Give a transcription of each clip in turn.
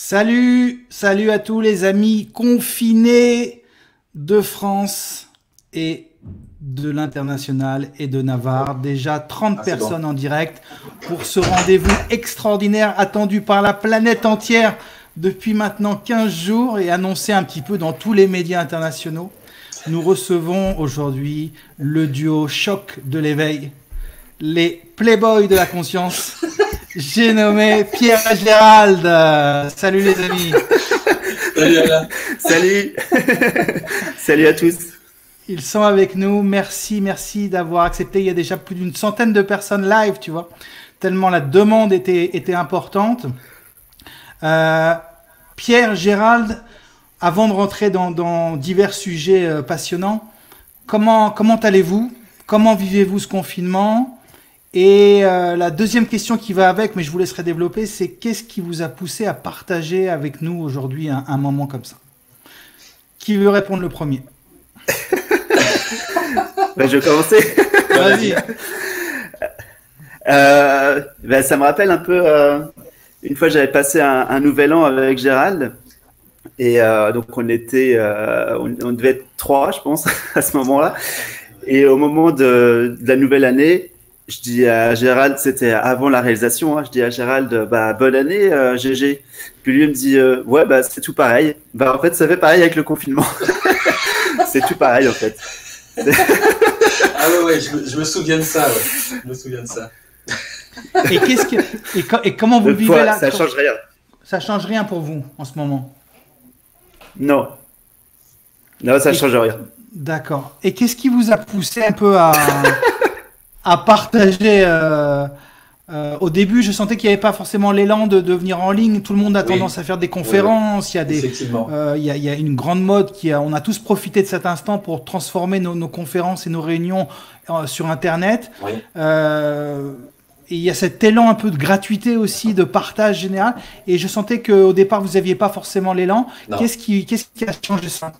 Salut à tous les amis confinés de France et de l'international et de Navarre. Déjà 30 C'est bon. personnes en direct pour ce rendez-vous extraordinaire attendu par la planète entière depuis maintenant 15 jours et annoncé un petit peu dans tous les médias internationaux. Nous recevons aujourd'hui le duo choc de l'éveil, les playboys de la conscience. J'ai nommé Pierre et Gérald. Salut les amis. Salut Alain. Salut. Salut à tous. Ils sont avec nous. Merci d'avoir accepté. Il y a déjà plus d'une centaine de personnes live, tu vois. Tellement la demande était importante. Pierre, Gérald, avant de rentrer dans divers sujets passionnants, comment allez-vous? Comment vivez-vous ce confinement? Et la deuxième question qui va avec, mais je vous laisserai développer, c'est qu'est-ce qui vous a poussé à partager avec nous aujourd'hui un moment comme ça? Qui veut répondre le premier? Je vais commencer. Vas-y. Ça me rappelle un peu, une fois j'avais passé un nouvel an avec Gérald. Et donc on devait être 3, je pense, à ce moment-là. Et au moment de la nouvelle année, je dis à Gérald, c'était avant la réalisation, hein, je dis à Gérald, bonne année, GG. Puis lui il me dit, ouais, c'est tout pareil. En fait, ça fait pareil avec le confinement. C'est tout pareil, en fait. Ah ouais, je me souviens de ça. Ouais. Je me souviens de ça. Et comment vous le vivez là? Ça change rien. Ça change rien pour vous en ce moment? Non, ça change rien. D'accord. Et qu'est-ce qui vous a poussé un peu à partager au début, je sentais qu'il n'y avait pas forcément l'élan de venir en ligne. Tout le monde a tendance à faire des conférences. Oui. Il y a une grande mode on a tous profité de cet instant pour transformer nos conférences et nos réunions sur Internet. Oui. Et il y a cet élan un peu de gratuité aussi, de partage général. Et je sentais qu'au départ, vous n'aviez pas forcément l'élan. Qu'est-ce qui a changé ça?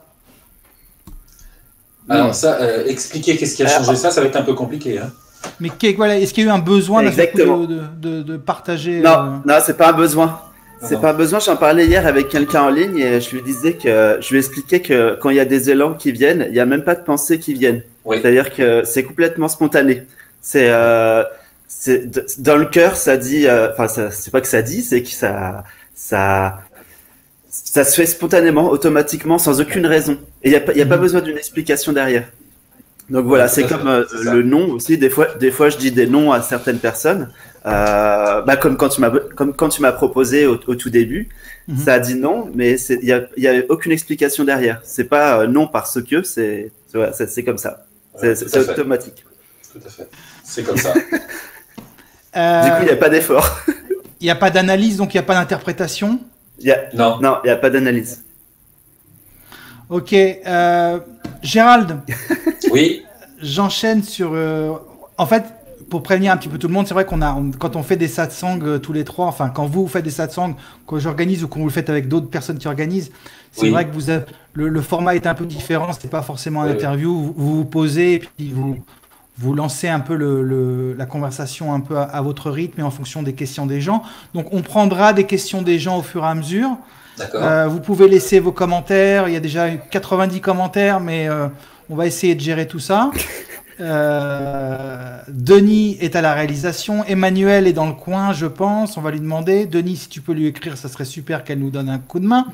Alors ça, expliquer qu'est-ce qui a changé ça va être un peu compliqué. Hein. Mais voilà, est-ce qu'il y a eu un besoin Exactement. de partager Non, c'est pas un besoin. C'est pas un besoin. J'en parlais hier avec quelqu'un en ligne et je lui expliquais que quand il y a des élans qui viennent, il n'y a même pas de pensée qui viennent. Oui. C'est-à-dire que c'est complètement spontané. C'est dans le cœur, ça dit. C'est pas que ça dit, c'est que ça se fait spontanément, automatiquement, sans aucune raison. Et il y a pas besoin d'une explication derrière. Donc voilà, c'est comme le nom aussi. Des fois, je dis des noms à certaines personnes, comme quand tu m'as proposé au tout début. Ça a dit non, mais il y a aucune explication derrière. C'est pas non parce que c'est comme ça. C'est automatique. Tout à fait. C'est comme ça. Du coup, il n'y a pas d'effort. Il n'y a pas d'analyse, donc il n'y a pas d'interprétation. Non, il n'y a pas d'analyse. Ok, Gérald. Oui. J'enchaîne sur. En fait, pour prévenir un petit peu tout le monde, c'est vrai quand on fait des satsangs tous les trois, enfin quand vous faites des satsangs, quand j'organise ou quand vous le faites avec d'autres personnes qui organisent, c'est vrai que le format est un peu différent. C'est pas forcément une interview. Vous posez et puis vous lancez un peu la conversation un peu à votre rythme et en fonction des questions des gens. Donc on prendra des questions des gens au fur et à mesure. Vous pouvez laisser vos commentaires. Il y a déjà 90 commentaires, mais on va essayer de gérer tout ça. Denis est à la réalisation. Emmanuel est dans le coin, je pense. On va lui demander. Denis, si tu peux lui écrire, ça serait super qu'elle nous donne un coup de main.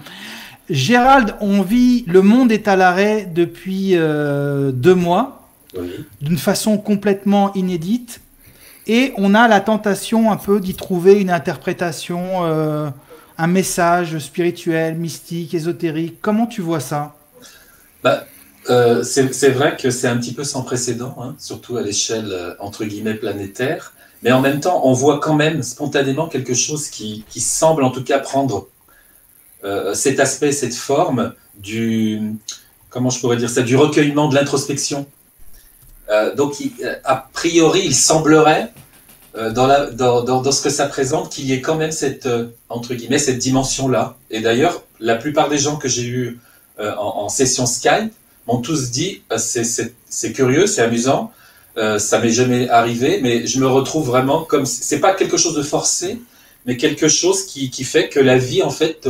Gérald, le monde est à l'arrêt depuis 2 mois. Oui. D'une façon complètement inédite. Et on a la tentation un peu d'y trouver une interprétation, un message spirituel, mystique, ésotérique. Comment tu vois ça? C'est vrai que c'est un petit peu sans précédent, hein, surtout à l'échelle entre guillemets planétaire. Mais en même temps, on voit quand même spontanément quelque chose qui semble en tout cas prendre cet aspect, cette forme comment je pourrais dire ça, du recueillement, de l'introspection. Donc, a priori, il semblerait, dans ce que ça présente, qu'il y ait quand même entre guillemets, cette dimension-là. Et d'ailleurs, la plupart des gens que j'ai eus en session Skype m'ont tous dit c'est curieux, c'est amusant, ça m'est jamais arrivé, mais je me retrouve vraiment comme c'est pas quelque chose de forcé, mais quelque chose qui fait que la vie, en fait,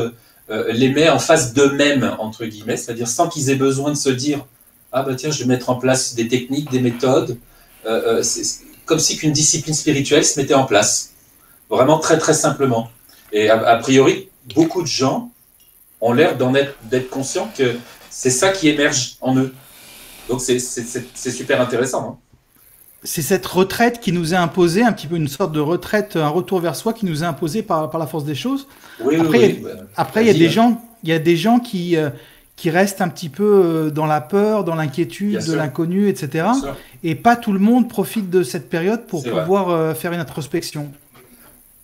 les met en face d'eux-mêmes, entre guillemets, c'est-à-dire sans qu'ils aient besoin de se dire « Ah bah tiens, je vais mettre en place des techniques, des méthodes ». C'est comme si qu'une discipline spirituelle se mettait en place, vraiment très très simplement. Et a priori, beaucoup de gens ont l'air d'être conscients que c'est ça qui émerge en eux. Donc c'est super intéressant. Hein. C'est cette retraite qui nous est imposée, un petit peu une sorte de retraite, un retour vers soi qui nous est imposé par la force des choses. Oui, après, il y a des gens qui restent un petit peu dans la peur, dans l'inquiétude de l'inconnu, etc. Et pas tout le monde profite de cette période pour pouvoir faire une introspection.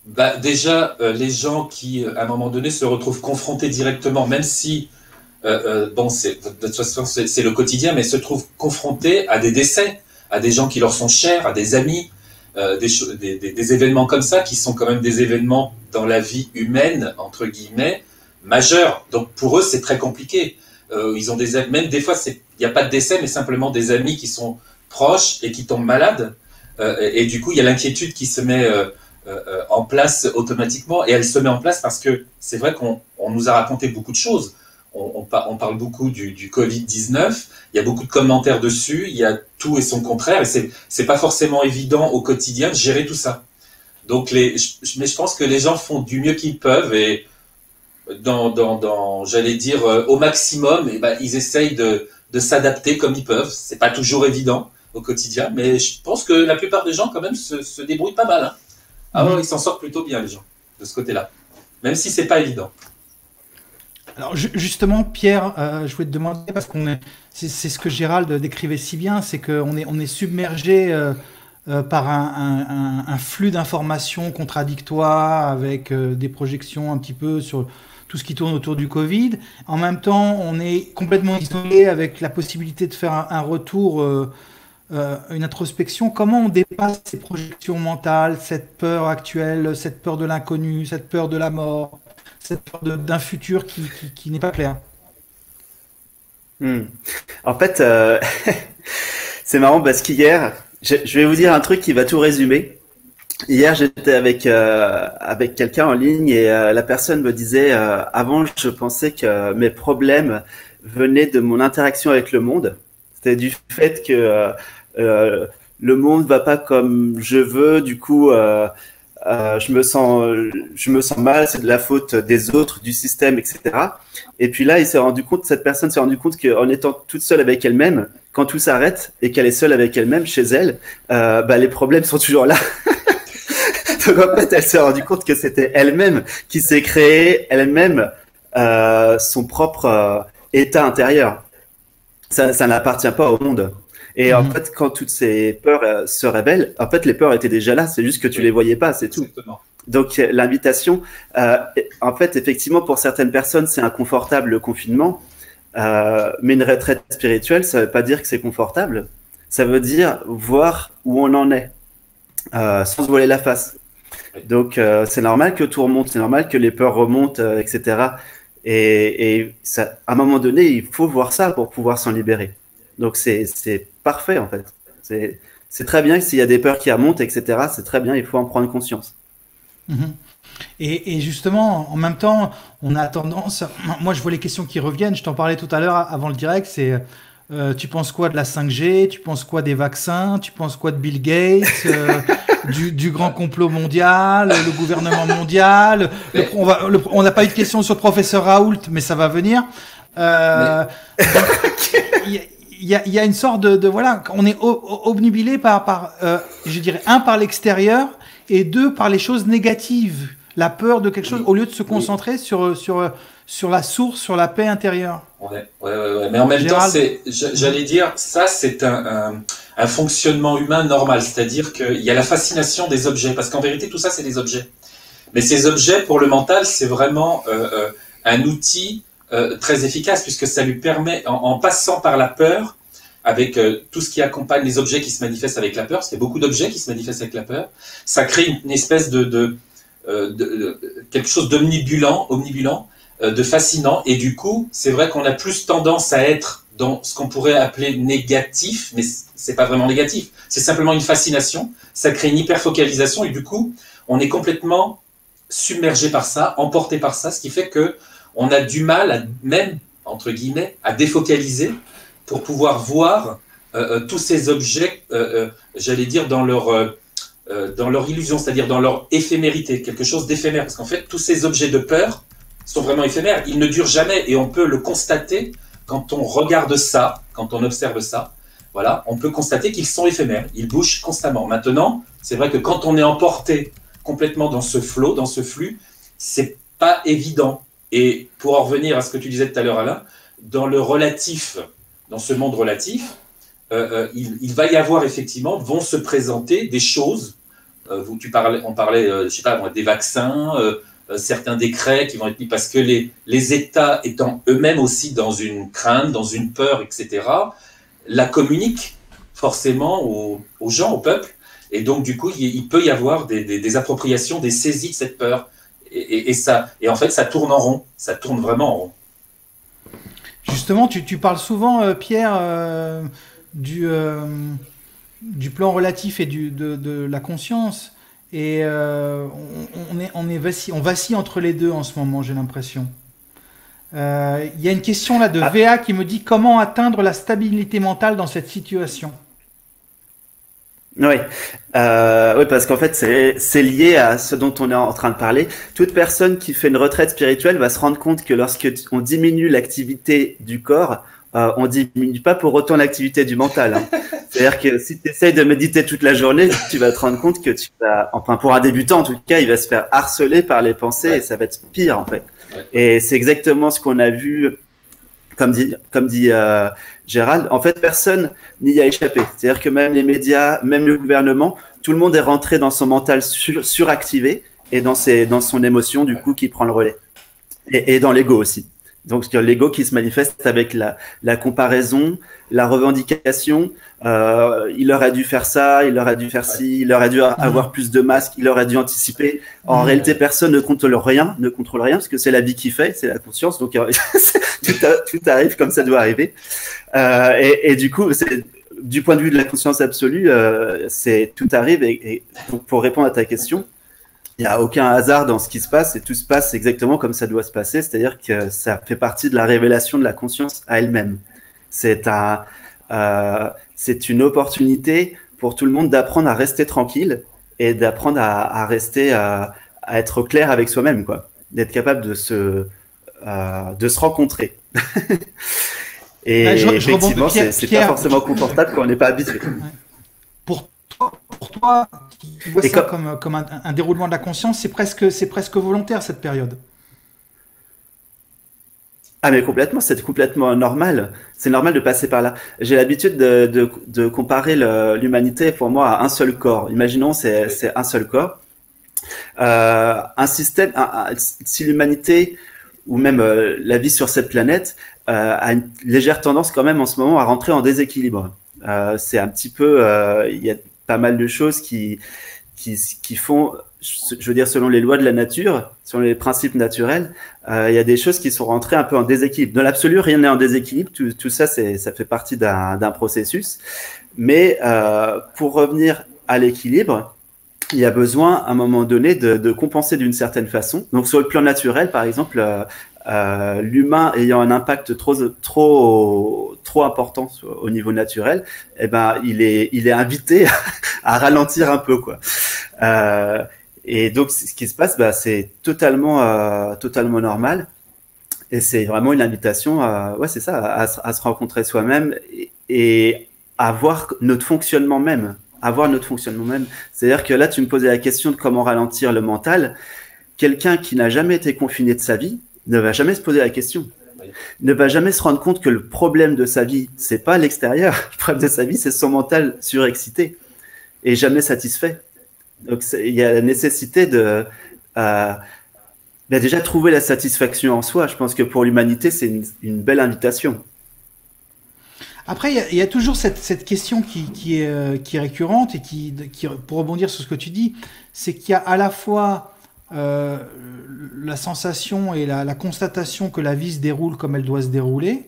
Bah, déjà, les gens qui, à un moment donné, se retrouvent confrontés directement, même si, de toute façon, c'est le quotidien, mais se trouvent confrontés à des décès, à des gens qui leur sont chers, à des amis, des événements comme ça, qui sont quand même des événements dans la vie humaine, entre guillemets, majeurs. Donc, pour eux, c'est très compliqué. Ils ont même des fois, il n'y a pas de décès, mais simplement des amis qui sont proches et qui tombent malades. Et du coup, il y a l'inquiétude qui se met en place automatiquement. Et elle se met en place parce que c'est vrai qu'on nous a raconté beaucoup de choses. On parle beaucoup du Covid-19. Il y a beaucoup de commentaires dessus. Il y a tout et son contraire. Et c'est pas forcément évident au quotidien de gérer tout ça. Donc, mais je pense que les gens font du mieux qu'ils peuvent et j'allais dire, au maximum, et ben, ils essayent de s'adapter comme ils peuvent. C'est pas toujours évident au quotidien, mais je pense que la plupart des gens, quand même, se débrouillent pas mal. Hein. Ah ouais, ils s'en sortent plutôt bien, les gens, de ce côté-là. Même si c'est pas évident. Alors, justement, Pierre, je voulais te demander, parce c'est ce que Gérald décrivait si bien, c'est qu'on est submergé par un flux d'informations contradictoires avec des projections un petit peu sur tout ce qui tourne autour du Covid. En même temps, on est complètement isolé avec la possibilité de faire un retour, une introspection. Comment on dépasse ces projections mentales, cette peur actuelle, cette peur de l'inconnu, cette peur de la mort, cette peur d'un futur qui n'est pas clair? En fait, c'est marrant parce qu'hier, je vais vous dire un truc qui va tout résumer. Hier, j'étais avec quelqu'un en ligne et la personne me disait avant, je pensais que mes problèmes venaient de mon interaction avec le monde. C'était du fait que le monde va pas comme je veux. Du coup, je me sens mal. C'est de la faute des autres, du système, etc. Et puis là, cette personne s'est rendu compte qu'en étant toute seule avec elle-même, quand tout s'arrête et qu'elle est seule avec elle-même chez elle, les problèmes sont toujours là. Donc en fait, elle s'est rendue compte que c'était elle-même qui s'est créée elle-même son propre état intérieur. Ça n'appartient pas au monde. Et en fait, quand toutes ces peurs se révèlent, en fait, les peurs étaient déjà là. C'est juste que tu les voyais pas, c'est tout. Exactement. Donc l'invitation, en fait, effectivement, pour certaines personnes, c'est inconfortable le confinement. Mais une retraite spirituelle, ça veut pas dire que c'est confortable. Ça veut dire voir où on en est, sans se voiler la face. Donc, c'est normal que tout remonte, c'est normal que les peurs remontent, etc. Et ça, à un moment donné, il faut voir ça pour pouvoir s'en libérer. Donc, c'est parfait, en fait. C'est très bien que s'il y a des peurs qui remontent, etc., c'est très bien, il faut en prendre conscience. Et justement, en même temps, on a tendance... Moi, je vois les questions qui reviennent. Je t'en parlais tout à l'heure avant le direct. C'est tu penses quoi de la 5G? Tu penses quoi des vaccins? Tu penses quoi de Bill Gates? Du grand complot mondial, le gouvernement mondial? On n'a pas eu de questions sur le professeur Raoult, mais ça va venir. Il y a une sorte de voilà, on est obnubilé par je dirais, par l'extérieur et deux, par les choses négatives. La peur de quelque chose, au lieu de se concentrer sur la source, sur la paix intérieure. Ouais. Mais en même Gérald, temps, j'allais dire, ça, c'est un fonctionnement humain normal. C'est-à-dire qu'il y a la fascination des objets. Parce qu'en vérité, tout ça, c'est des objets. Mais ces objets, pour le mental, c'est vraiment un outil très efficace, puisque ça lui permet, en passant par la peur, avec tout ce qui accompagne les objets qui se manifestent avec la peur, parce qu'il y a beaucoup d'objets qui se manifestent avec la peur, ça crée une espèce de quelque chose omnibulant, de fascinant, et du coup, c'est vrai qu'on a plus tendance à être dans ce qu'on pourrait appeler négatif, mais c'est pas vraiment négatif, c'est simplement une fascination, ça crée une hyperfocalisation, et du coup, on est complètement submergé par ça, emporté par ça, ce qui fait que on a du mal, même, entre guillemets, à défocaliser pour pouvoir voir tous ces objets, j'allais dire, dans leur illusion, c'est-à-dire dans leur éphémérité, quelque chose d'éphémère. Parce qu'en fait, tous ces objets de peur sont vraiment éphémères. Ils ne durent jamais et on peut le constater quand on regarde ça, quand on observe ça. Voilà, on peut constater qu'ils sont éphémères. Ils bougent constamment. Maintenant, c'est vrai que quand on est emporté complètement dans ce flot, dans ce flux, c'est pas évident. Et pour en revenir à ce que tu disais tout à l'heure, Alain, dans le relatif, dans ce monde relatif, il va y avoir effectivement, vont se présenter des choses. On parlait, je sais pas, des vaccins, certains décrets qui vont être mis parce que les États étant eux-mêmes aussi dans une crainte, dans une peur, etc., la communiquent forcément aux gens, au peuple. Et donc, du coup, il peut y avoir des appropriations, des saisies de cette peur. Et en fait, ça tourne en rond. Ça tourne vraiment en rond. Justement, tu parles souvent, Pierre, du plan relatif et de la conscience. Et on vacille entre les deux en ce moment, j'ai l'impression. Il y a une question là de VA qui me dit comment atteindre la stabilité mentale dans cette situation. Oui, oui, parce qu'en fait, c'est lié à ce dont on est en train de parler. Toute personne qui fait une retraite spirituelle va se rendre compte que lorsque on diminue l'activité du corps, on diminue pas pour autant l'activité du mental. Hein. C'est-à-dire que si tu essayes de méditer toute la journée, tu vas te rendre compte que tu vas, enfin pour un débutant en tout cas, il va se faire harceler par les pensées et ça va être pire en fait. Et c'est exactement ce qu'on a vu, comme dit Gérald. En fait, personne n'y a échappé. C'est-à-dire que même les médias, même le gouvernement, tout le monde est rentré dans son mental suractivé et dans son émotion du coup qui prend le relais. Et dans l'ego aussi. Donc l'ego qui se manifeste avec la comparaison, la revendication. Il aurait dû faire ça, il aurait dû faire ci, il aurait dû avoir plus de masques, il aurait dû anticiper. En réalité, personne ne contrôle rien, parce que c'est la vie qui fait, c'est la conscience. Donc tout arrive comme ça doit arriver. Et du coup, du point de vue de la conscience absolue, c'est tout arrive. Et donc, pour répondre à ta question, il n'y a aucun hasard dans ce qui se passe et tout se passe exactement comme ça doit se passer, c'est-à-dire que ça fait partie de la révélation de la conscience à elle-même. C'est une opportunité pour tout le monde d'apprendre à rester tranquille et d'apprendre à rester, à être clair avec soi-même, quoi, d'être capable de se rencontrer. Et effectivement, c'est pas forcément confortable quand on n'est pas habitué. Pour toi, tu vois ça comme un déroulement de la conscience, c'est presque volontaire cette période. Ah mais complètement, c'est complètement normal. C'est normal de passer par là. J'ai l'habitude de comparer l'humanité pour moi à un seul corps. Imaginons c'est un seul corps. Un système, si l'humanité ou même la vie sur cette planète a une légère tendance quand même en ce moment à rentrer en déséquilibre. C'est un petit peu, il y a pas mal de choses qui font, je veux dire, selon les lois de la nature, selon les principes naturels, il y a des choses qui sont rentrées un peu en déséquilibre. Dans l'absolu, rien n'est en déséquilibre. Tout ça, ça fait partie d'un processus. Mais pour revenir à l'équilibre, il y a besoin, à un moment donné, de compenser d'une certaine façon. Donc, sur le plan naturel, par exemple, l'humain ayant un impact trop important au niveau naturel, eh ben, il est invité à ralentir un peu, quoi. Et donc, ce qui se passe, c'est totalement normal. Et c'est vraiment une invitation à se rencontrer soi-même et à voir notre fonctionnement même. C'est-à-dire que là, tu me posais la question de comment ralentir le mental. Quelqu'un qui n'a jamais été confiné de sa vie ne va jamais se poser la question. Ne va jamais se rendre compte que le problème de sa vie, c'est pas l'extérieur. Le problème de sa vie, c'est son mental surexcité et jamais satisfait. Donc, il y a la nécessité de déjà trouver la satisfaction en soi. Je pense que pour l'humanité, c'est une belle invitation. Après, il y a toujours cette question qui est récurrente et qui, pour rebondir sur ce que tu dis, c'est qu'il y a à la fois la sensation et la constatation que la vie se déroule comme elle doit se dérouler,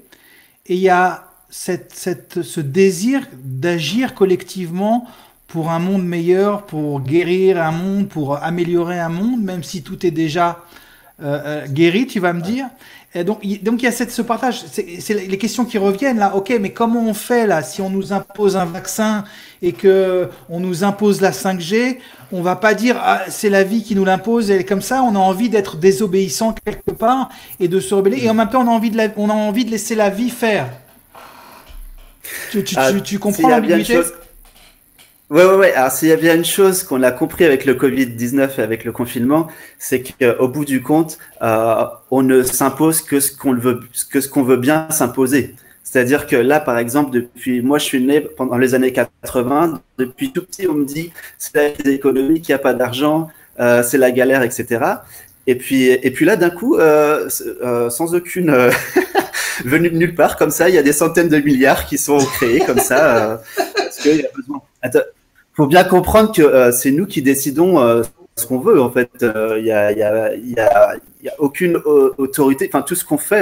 et il y a ce désir d'agir collectivement pour un monde meilleur, pour guérir un monde, pour améliorer un monde, même si tout est déjà guéri, tu vas me dire. Et donc il y a ce partage. C'est les questions qui reviennent là. Ok, mais comment on fait là si on nous impose un vaccin et que on nous impose la 5G? On va pas dire c'est la vie qui nous l'impose et comme ça on a envie d'être désobéissant quelque part et de se rebeller et en même temps on a envie de laisser la vie faire. Tu comprends l'ambiguïté? Ouais. Alors, s'il y a bien une chose qu'on a compris avec le Covid-19 et avec le confinement, c'est qu'au bout du compte, on ne s'impose que ce qu'on veut bien s'imposer. C'est-à-dire que là, par exemple, moi, je suis né pendant les années 80. Depuis tout petit, on me dit, c'est la crise économique, il n'y a pas d'argent, c'est la galère, etc. Et puis là, d'un coup, sans aucune venue de nulle part, comme ça, il y a des centaines de milliards qui sont créés comme ça, parce qu'il y a besoin. Faut bien comprendre que c'est nous qui décidons ce qu'on veut. En fait, il y a aucune autorité. Enfin, tout ce qu'on fait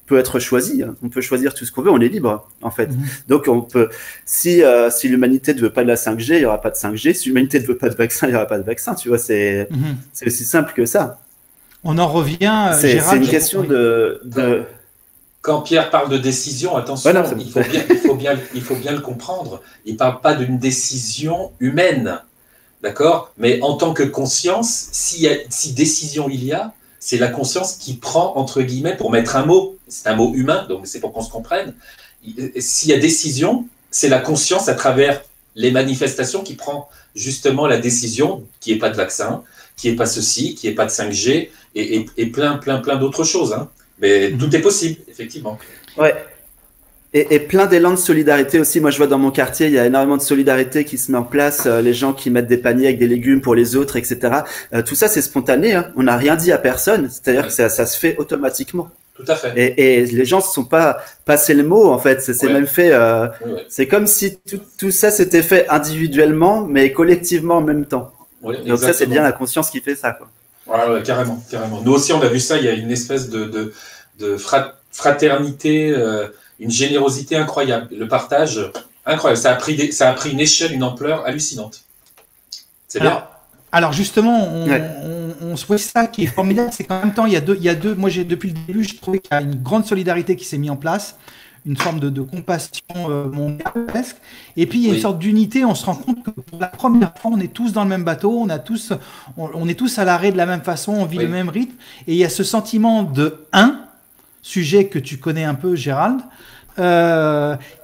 peut être choisi. On peut choisir tout ce qu'on veut. On est libre, en fait. Donc, on peut. Si l'humanité ne veut pas de la 5G, il y aura pas de 5G. Si l'humanité ne veut pas de vaccin, il y aura pas de vaccin. Tu vois, c'est aussi simple que ça. On en revient. C'est une question de. Quand Pierre parle de décision, attention, voilà, il faut bien le comprendre. Il ne parle pas d'une décision humaine, d'accord? Mais en tant que conscience, si décision il y a, c'est la conscience qui prend, entre guillemets, pour mettre un mot, c'est un mot humain, donc c'est pour qu'on se comprenne. S'il y a décision, c'est la conscience à travers les manifestations qui prend justement la décision, qui n'est pas de vaccin, qui n'est pas ceci, qui n'est pas de 5G, et plein d'autres choses, hein. Mais tout est possible, effectivement. Ouais. Et plein d'élan de solidarité aussi. Moi, je vois dans mon quartier, il y a énormément de solidarité qui se met en place. Les gens qui mettent des paniers avec des légumes pour les autres, etc. Tout ça, c'est spontané. Hein. On n'a rien dit à personne. C'est-à-dire que ça se fait automatiquement. Tout à fait. Et les gens ne se sont pas passé le mot, en fait. C'est même fait. C'est comme si tout ça s'était fait individuellement, mais collectivement en même temps. Oui, donc ça, c'est bien la conscience qui fait ça, quoi. Ouais, carrément. Nous aussi, on a vu ça. Il y a une espèce de fraternité, une générosité incroyable. Le partage, incroyable. Ça a pris une échelle, une ampleur hallucinante. C'est bien. Alors justement, on se voit ça qui est formidable, c'est qu'en même temps, il y a deux. Moi, depuis le début, je trouvais qu'il y a une grande solidarité qui s'est mise en place, une forme de compassion mondiale presque. Et puis il y a une sorte d'unité. On se rend compte que pour la première fois, on est tous dans le même bateau, on est tous à l'arrêt de la même façon, on vit le même rythme. Et il y a ce sentiment de sujet que tu connais un peu, Gérald,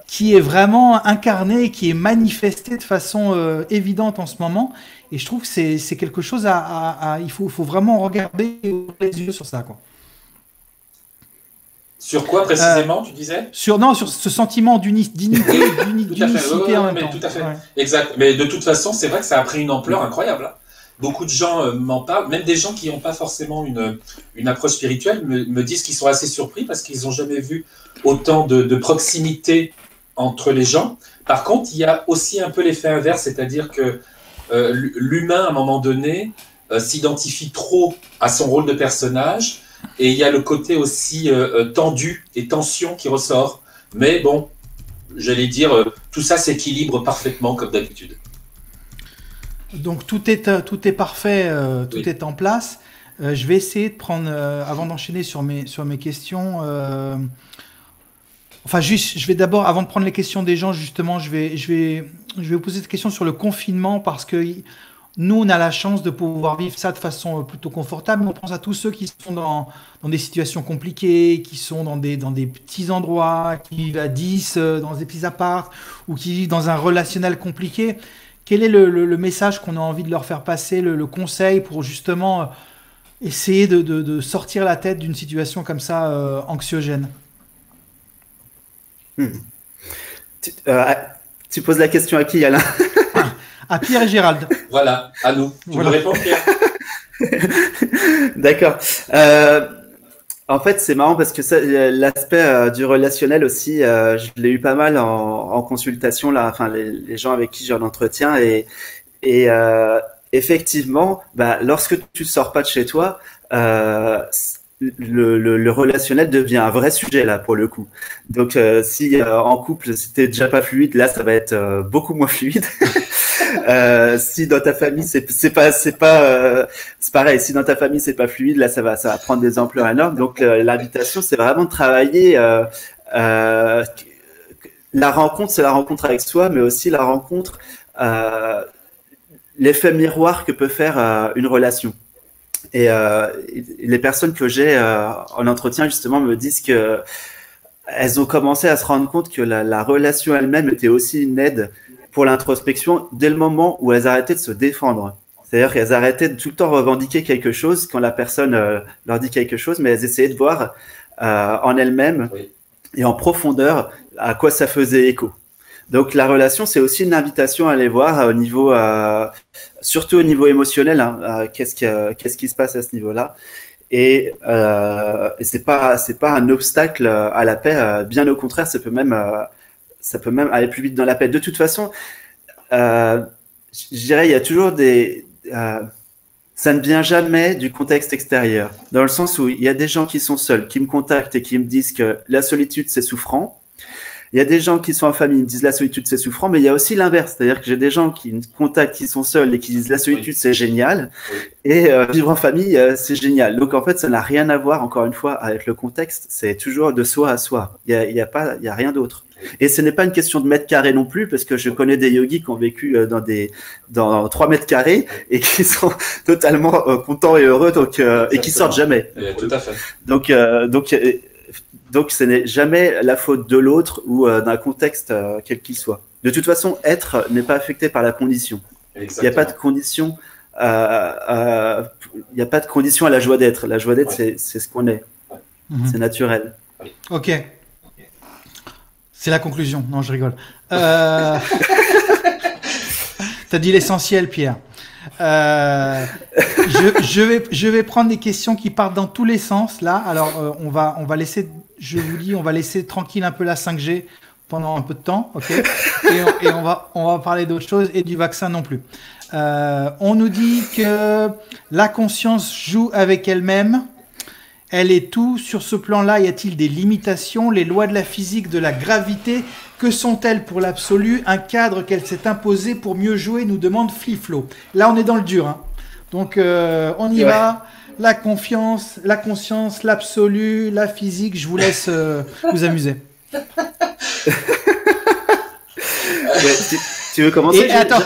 qui est vraiment incarné, qui est manifesté de façon évidente en ce moment. Et je trouve que c'est quelque chose il faut vraiment regarder les yeux sur ça, quoi. Sur quoi précisément, tu disais? Sur ce sentiment d'unicité en même temps. Tout à fait. Ouais. Exact. Mais de toute façon, c'est vrai que ça a pris une ampleur incroyable. Hein. Beaucoup de gens m'en parlent, même des gens qui n'ont pas forcément une approche spirituelle me disent qu'ils sont assez surpris parce qu'ils n'ont jamais vu autant de proximité entre les gens. Par contre, il y a aussi un peu l'effet inverse, c'est-à-dire que l'humain, à un moment donné, s'identifie trop à son rôle de personnage. Et il y a le côté aussi tendu et tension qui ressort. Mais bon, j'allais dire, tout ça s'équilibre parfaitement comme d'habitude. Donc tout est parfait, tout est en place. Je vais essayer de prendre, avant d'enchaîner sur mes questions, je vais d'abord, avant de prendre les questions des gens, justement, je vais vous poser des questions sur le confinement parce que nous, on a la chance de pouvoir vivre ça de façon plutôt confortable. On pense à tous ceux qui sont dans des situations compliquées, qui sont dans des petits endroits, qui vivent à 10 dans des petits apparts ou qui vivent dans un relationnel compliqué. Quel est le message qu'on a envie de leur faire passer, le conseil pour justement essayer de sortir la tête d'une situation comme ça anxiogène? Tu poses la question à qui, Alain? À Pierre et Gérald. Voilà, à nous. Tu veux répondre, Pierre? D'accord. En fait, c'est marrant parce que l'aspect du relationnel aussi, je l'ai eu pas mal en consultation là. Enfin, les gens avec qui j'ai un entretien et effectivement, lorsque tu sors pas de chez toi, le relationnel devient un vrai sujet là pour le coup. Donc, si en couple c'était déjà pas fluide, là ça va être beaucoup moins fluide. Si dans ta famille c'est pareil, si dans ta famille c'est pas fluide, là ça va prendre des ampleurs énormes. Donc l'invitation, c'est vraiment de travailler la rencontre, c'est la rencontre avec soi, mais aussi la rencontre, l'effet miroir que peut faire une relation. Et les personnes que j'ai en entretien justement me disent que elles ont commencé à se rendre compte que la relation elle-même était aussi une aide pour l'introspection dès le moment où elles arrêtaient de se défendre. C'est-à-dire qu'elles arrêtaient de tout le temps revendiquer quelque chose quand la personne leur dit quelque chose, mais elles essayaient de voir en elles-mêmes et en profondeur à quoi ça faisait écho. Donc la relation, c'est aussi une invitation à aller voir au niveau, surtout au niveau émotionnel, hein, qu'est-ce qui se passe à ce niveau-là. Et c'est pas un obstacle à la paix. Bien au contraire, ça peut même aller plus vite dans la paix. De toute façon, je dirais, il y a toujours ça ne vient jamais du contexte extérieur. Dans le sens où il y a des gens qui sont seuls, qui me contactent et qui me disent que la solitude, c'est souffrant. Il y a des gens qui sont en famille, qui me disent la solitude, c'est souffrant, mais il y a aussi l'inverse. C'est-à-dire que j'ai des gens qui me contactent, qui sont seuls et qui disent la solitude, c'est génial. Et vivre en famille, c'est génial. Donc, en fait, ça n'a rien à voir, encore une fois, avec le contexte. C'est toujours de soi à soi. Il y a rien d'autre. Et ce n'est pas une question de mètres carrés non plus, parce que je connais des yogis qui ont vécu dans 3 mètres carrés et qui sont totalement contents et heureux, et qui sortent jamais. Tout à fait. Donc, ce n'est jamais la faute de l'autre ou d'un contexte quel qu'il soit. De toute façon, être n'est pas affecté par la condition. Exactement. Il n'y a pas de condition. Il n'y a pas de condition à la joie d'être. La joie d'être, c'est ce qu'on est. C'est naturel. Ok. C'est la conclusion. Non, je rigole. T'as dit l'essentiel, Pierre. Je vais prendre des questions qui partent dans tous les sens là. Alors on va laisser, je vous dis, on va laisser tranquille un peu la 5G pendant un peu de temps, ok. Et on va parler d'autre chose et du vaccin non plus. On nous dit que la conscience joue avec elle-même. Elle est tout. Sur ce plan-là, y a-t-il des limitations? Les lois de la physique, de la gravité, que sont-elles pour l'absolu? Un cadre qu'elle s'est imposé pour mieux jouer, nous demande Fliflo. Là, on est dans le dur. Hein. Donc, on y va. La confiance, la conscience, l'absolu, la physique. Je vous laisse vous amuser. Tu veux commencer? Et attends,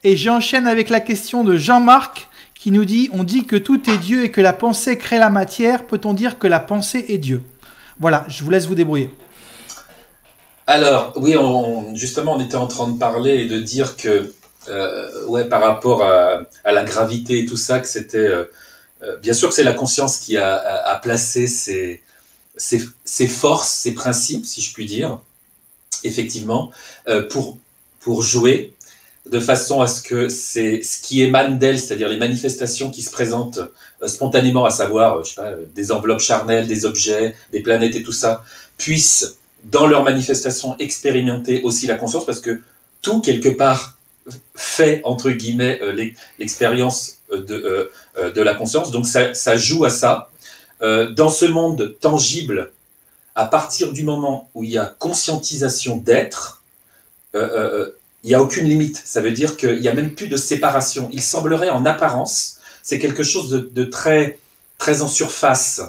j'enchaîne avec la question de Jean-Marc qui nous dit, on dit que tout est Dieu et que la pensée crée la matière. Peut-on dire que la pensée est Dieu? Voilà, je vous laisse vous débrouiller. Alors, oui, justement, on était en train de parler et de dire que, par rapport à la gravité et tout ça, que c'était... bien sûr que c'est la conscience qui a placé ses forces, ses principes, si je puis dire, effectivement, pour jouer, de façon à ce que c'est ce qui émane d'elle, c'est-à-dire les manifestations qui se présentent spontanément, à savoir je sais pas, des enveloppes charnelles, des objets, des planètes et tout ça, puissent, dans leur manifestation, expérimenter aussi la conscience, parce que tout, quelque part, fait, entre guillemets, l'expérience de la conscience. Donc ça joue à ça. Dans ce monde tangible, à partir du moment où il y a conscientisation d'être, il n'y a aucune limite. Ça veut dire qu'il n'y a même plus de séparation. Il semblerait en apparence, c'est quelque chose de très, très en surface.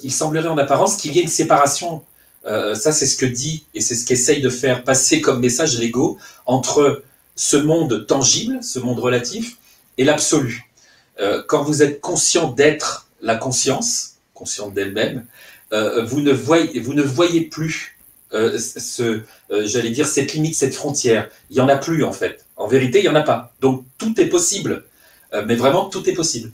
Il semblerait en apparence qu'il y ait une séparation. Ça, c'est ce que dit et c'est ce qu'essaye de faire passer comme message l'ego entre ce monde tangible, ce monde relatif, et l'absolu. Quand vous êtes conscient d'être la conscience, consciente d'elle-même, vous ne voyez plus j'allais dire, cette limite, cette frontière. Il n'y en a plus, en fait. En vérité, il n'y en a pas. Donc, tout est possible. Mais vraiment, tout est possible.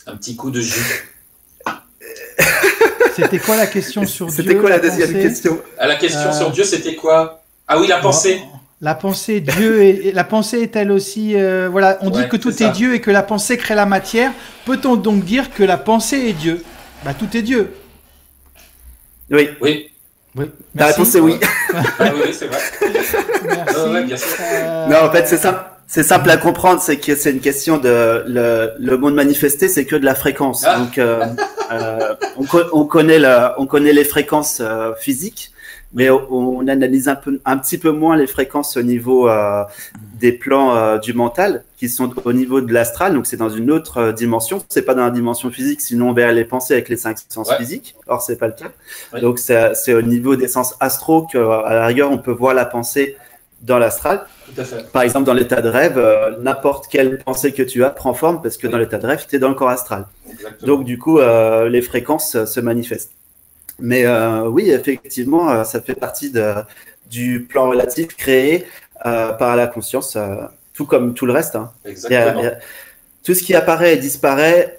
Un petit coup de jus. C'était quoi la question sur Dieu? C'était quoi la deuxième question? La question sur Dieu, c'était quoi? Ah oui, la pensée. La pensée, la pensée est-elle aussi... voilà, on dit que tout est Dieu et que la pensée crée la matière. Peut-on donc dire que la pensée est Dieu? Bah, tout est Dieu. Oui. Oui. Oui. La réponse est oui. Oui, c'est vrai. Merci. Ouais, bien sûr. Non, en fait, c'est simple. C'est simple à comprendre, c'est que c'est une question de le monde manifesté, c'est que de la fréquence. Donc on connaît les fréquences physiques, mais on analyse un petit peu moins les fréquences au niveau des plans du mental, qui sont au niveau de l'astral. Donc c'est dans une autre dimension. C'est pas dans la dimension physique, sinon on verrait les pensées avec les 5 sens physiques. Or c'est pas le cas. Ouais. Donc c'est au niveau des sens astraux qu'à la rigueur on peut voir la pensée dans l'astral. Tout à fait. Par exemple, dans l'état de rêve, n'importe quelle pensée que tu as prend forme parce que dans l'état de rêve, tu es dans le corps astral. Exactement. Donc, du coup, les fréquences se manifestent. Mais oui, effectivement, ça fait partie du plan relatif créé par la conscience, tout comme tout le reste. Hein. Exactement. Tout ce qui apparaît et disparaît,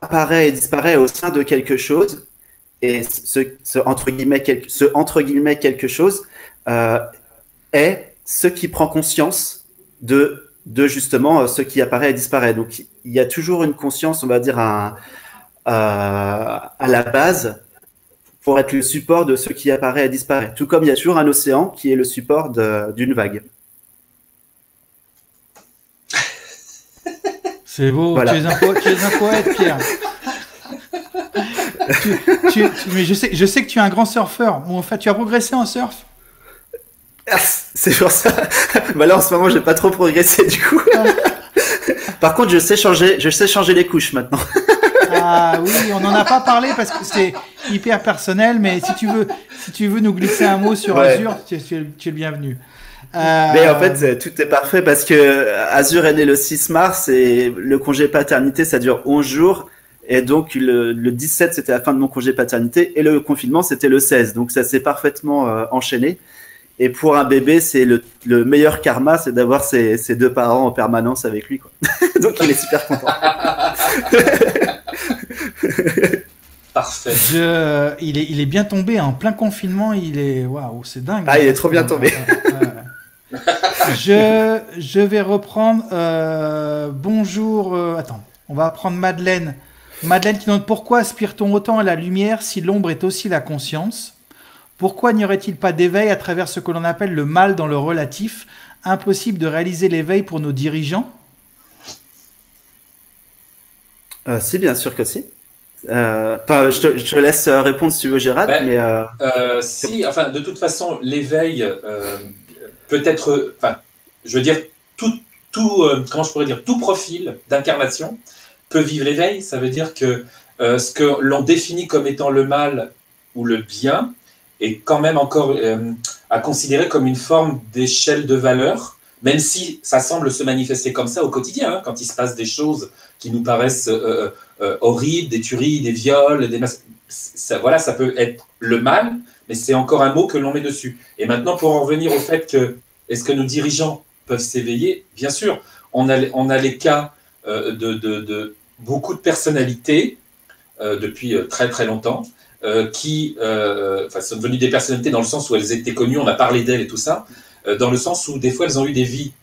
apparaît et disparaît au sein de quelque chose. Et ce entre guillemets quelque chose est ce qui prend conscience de justement ce qui apparaît et disparaît. Donc il y a toujours une conscience, on va dire, à la base pour être le support de ce qui apparaît et disparaît. Tout comme il y a toujours un océan qui est le support d'une vague. C'est beau, voilà. Tu es un poète, Pierre. Mais je sais que tu es un grand surfeur. Bon, en fait, tu as progressé en surf? C'est pour ça. Bah là, en ce moment, j'ai pas trop progressé du coup. Par contre, je sais changer les couches maintenant. Ah oui, on n'en a pas parlé parce que c'est hyper personnel, mais si tu veux nous glisser un mot sur Azure, tu es le bienvenu. Mais en fait, tout est parfait parce que Azure est né le 6 mars et le congé paternité, ça dure 11 jours. Et donc, le 17, c'était la fin de mon congé paternité et le confinement, c'était le 16. Donc, ça s'est parfaitement enchaîné. Et pour un bébé, c'est le meilleur karma, c'est d'avoir ses deux parents en permanence avec lui, quoi. Donc, il est super content. Parfait. Il est bien tombé en plein confinement. Waouh, c'est dingue. Ah, il est trop bien tombé. Je vais reprendre. Bonjour. Attends, on va prendre Madeleine. Madeleine qui demande pourquoi aspire-t-on autant à la lumière si l'ombre est aussi la conscience? Pourquoi n'y aurait-il pas d'éveil à travers ce que l'on appelle le mal dans le relatif? Impossible de réaliser l'éveil pour nos dirigeants? Si, bien sûr que si. Je te laisse répondre si tu veux, Gérard. Si, enfin, de toute façon, l'éveil peut être, enfin, je veux dire, comment je pourrais dire, tout profil d'incarnation peut vivre l'éveil. Ça veut dire que ce que l'on définit comme étant le mal ou le bien est quand même encore à considérer comme une forme d'échelle de valeur, même si ça semble se manifester comme ça au quotidien, hein, quand il se passe des choses qui nous paraissent horribles, des tueries, des viols, ça peut être le mal, mais c'est encore un mot que l'on met dessus. Et maintenant, pour en revenir au fait que est-ce que nos dirigeants peuvent s'éveiller? Bien sûr, on a les cas de beaucoup de personnalités depuis très très longtemps qui sont devenues des personnalités dans le sens où elles étaient connues, on a parlé d'elles et tout ça, dans le sens où des fois elles ont eu des vies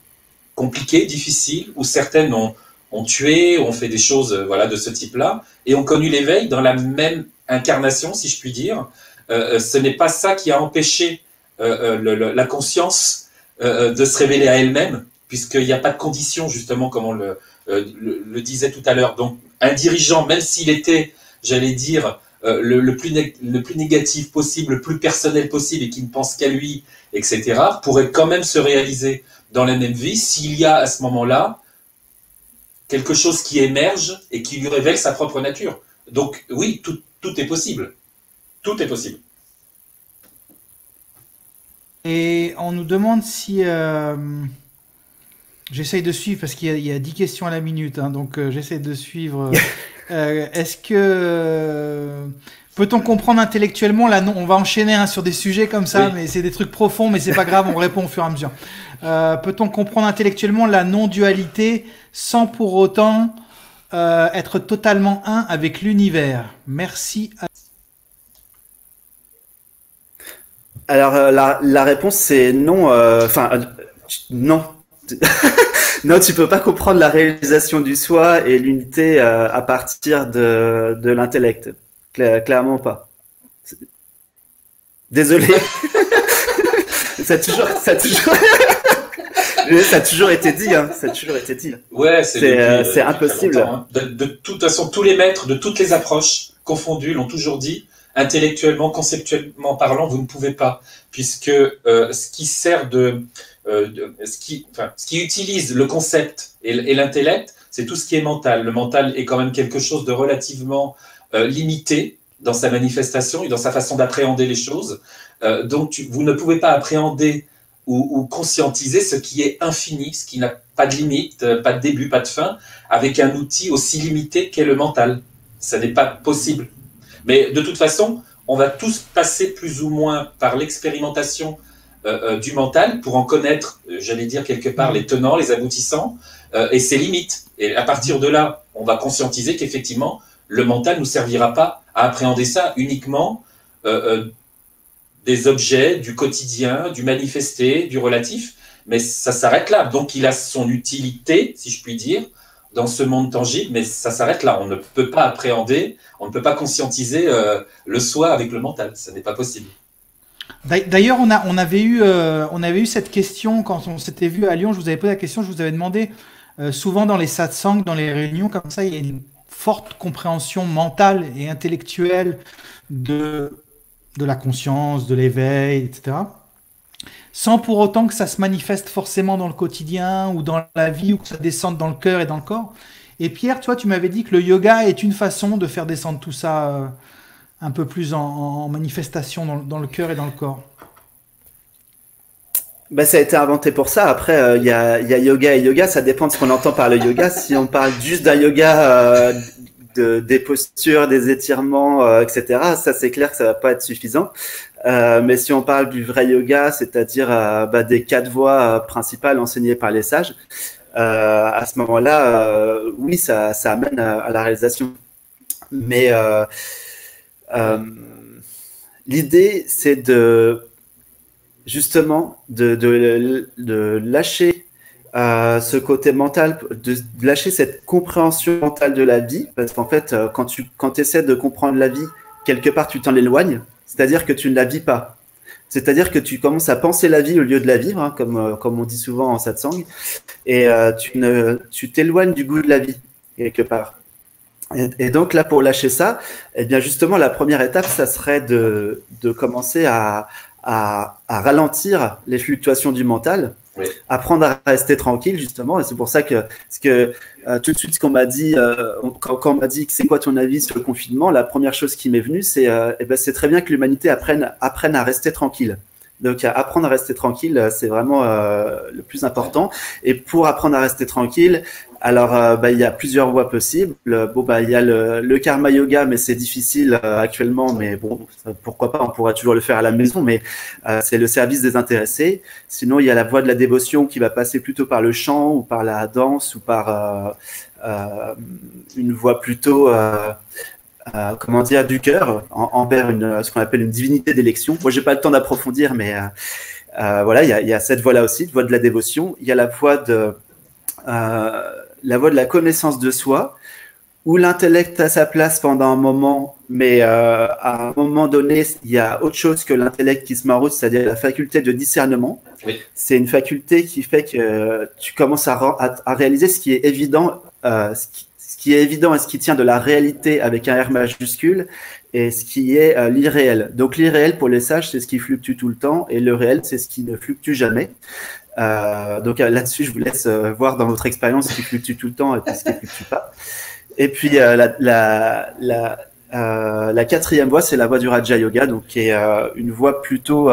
compliquées, difficiles, où certaines ont tué, ont fait des choses de ce type-là, et ont connu l'éveil dans la même incarnation, si je puis dire. Ce n'est pas ça qui a empêché la conscience de se révéler à elle-même, puisqu'il n'y a pas de conditions, justement, comme on le disait tout à l'heure. Donc, un dirigeant, même s'il était, j'allais dire, le plus négatif possible, le plus personnel possible, et qui ne pense qu'à lui, etc., pourrait quand même se réaliser dans la même vie s'il y a à ce moment-là quelque chose qui émerge et qui lui révèle sa propre nature. Donc, oui, tout est possible. Tout est possible. Et on nous demande si... J'essaye de suivre parce qu'il y a 10 questions à la minute, hein, donc j'essaie de suivre. Est-ce que... Peut-on comprendre intellectuellement la non... On va enchaîner sur des sujets comme ça, oui. Mais c'est des trucs profonds, mais c'est pas grave, on répond au fur et à mesure. Peut-on comprendre intellectuellement la non-dualité sans pour autant être totalement un avec l'univers? Merci. Alors, la réponse, c'est non. Non. Non, tu peux pas comprendre la réalisation du soi et l'unité à partir de l'intellect. Clairement pas. Désolé. ça toujours... Ça a toujours été dit, hein. Ça a toujours été dit. Ouais, c'est impossible. Hein. De toute façon, tous les maîtres de toutes les approches confondues l'ont toujours dit. Intellectuellement, conceptuellement parlant, vous ne pouvez pas, puisque ce qui sert ce qui utilise le concept et l'intellect, c'est tout ce qui est mental. Le mental est quand même quelque chose de relativement limité dans sa manifestation et dans sa façon d'appréhender les choses. Donc, vous ne pouvez pas appréhender ou conscientiser ce qui est infini, ce qui n'a pas de limite, pas de début, pas de fin, avec un outil aussi limité qu'est le mental. Ça n'est pas possible. Mais de toute façon, on va tous passer plus ou moins par l'expérimentation du mental pour en connaître, j'allais dire quelque part, les tenants, les aboutissants et ses limites. Et à partir de là, on va conscientiser qu'effectivement, le mental ne nous servira pas à appréhender ça uniquement des objets, du quotidien, du manifesté, du relatif, mais ça s'arrête là. Donc il a son utilité, si je puis dire, dans ce monde tangible, mais ça s'arrête là. On ne peut pas appréhender, on ne peut pas conscientiser le soi avec le mental. Ce n'est pas possible. D'ailleurs, on avait eu cette question quand on s'était vu à Lyon. Je vous avais posé la question, je vous avais demandé, souvent dans les satsangs, dans les réunions comme ça, il y a une forte compréhension mentale et intellectuelle de la conscience, de l'éveil, etc. Sans pour autant que ça se manifeste forcément dans le quotidien ou dans la vie ou que ça descende dans le cœur et dans le corps. Et Pierre, toi, tu m'avais dit que le yoga est une façon de faire descendre tout ça un peu plus en manifestation dans le cœur et dans le corps. Bah, ça a été inventé pour ça. Après, il y a yoga et yoga. Ça dépend de ce qu'on entend par le yoga. Si on parle juste d'un yoga, des postures, des étirements, etc., ça c'est clair que ça va pas être suffisant. Mais si on parle du vrai yoga, c'est-à-dire des 4 voies principales enseignées par les sages, à ce moment-là, oui, ça amène à la réalisation. Mais l'idée, c'est justement de lâcher ce côté mental, de lâcher cette compréhension mentale de la vie, parce qu'en fait, quand tu essaies de comprendre la vie, quelque part, tu t'en éloignes, c'est-à-dire que tu ne la vis pas. C'est-à-dire que tu commences à penser la vie au lieu de la vivre, hein, comme on dit souvent en satsang, et tu t'éloignes du goût de la vie, quelque part. Et donc là, pour lâcher ça, eh bien justement, la première étape, ça serait de commencer à ralentir les fluctuations du mental, oui. Apprendre à rester tranquille, justement. Et c'est pour ça que tout de suite, ce qu'on m'a dit, quand on m'a dit que c'est quoi ton avis sur le confinement, la première chose qui m'est venue, c'est c'est très bien que l'humanité apprenne à rester tranquille. Donc, apprendre à rester tranquille, c'est vraiment le plus important. Et pour apprendre à rester tranquille, alors il y a plusieurs voies possibles. Il y a le karma yoga, mais c'est difficile actuellement. Mais bon, pourquoi pas, on pourra toujours le faire à la maison. Mais c'est le service désintéressé. Sinon, il y a la voie de la dévotion qui va passer plutôt par le chant ou par la danse ou par une voie plutôt du cœur envers ce qu'on appelle une divinité d'élection. Moi, j'ai pas le temps d'approfondir, mais voilà, il y a cette voie-là aussi, voie de la dévotion. Il y a la voie de la connaissance de soi, où l'intellect a sa place pendant un moment, mais à un moment donné, il y a autre chose que l'intellect qui se met en route, c'est-à-dire la faculté de discernement. Oui. C'est une faculté qui fait que tu commences à réaliser ce qui est évident, ce qui est évident et ce qui tient de la réalité avec un R majuscule et ce qui est l'irréel. Donc l'irréel pour les sages, c'est ce qui fluctue tout le temps et le réel, c'est ce qui ne fluctue jamais. Donc là-dessus, je vous laisse voir dans votre expérience ce qui fluctue tout le temps et ce qui ne fluctue pas. Et puis la 4e voie, c'est la voie du Raja Yoga, donc qui est une voie plutôt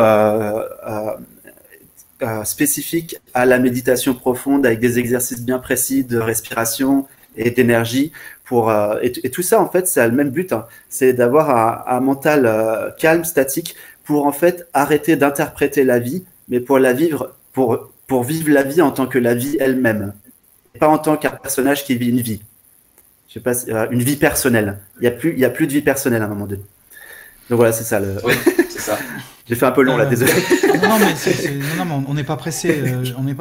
spécifique à la méditation profonde avec des exercices bien précis de respiration et d'énergie et tout ça en fait ça a le même but, hein, c'est d'avoir un mental calme, statique, pour en fait arrêter d'interpréter la vie, mais pour la vivre, pour vivre la vie en tant que la vie elle-même, pas en tant qu'un personnage qui vit une vie. Je sais pas, une vie personnelle. Il y a plus de vie personnelle à un moment donné. Donc voilà, c'est ça le. Oui, c'est ça. J'ai fait un peu long là, désolé. Non, mais on n'est pas pressé. On a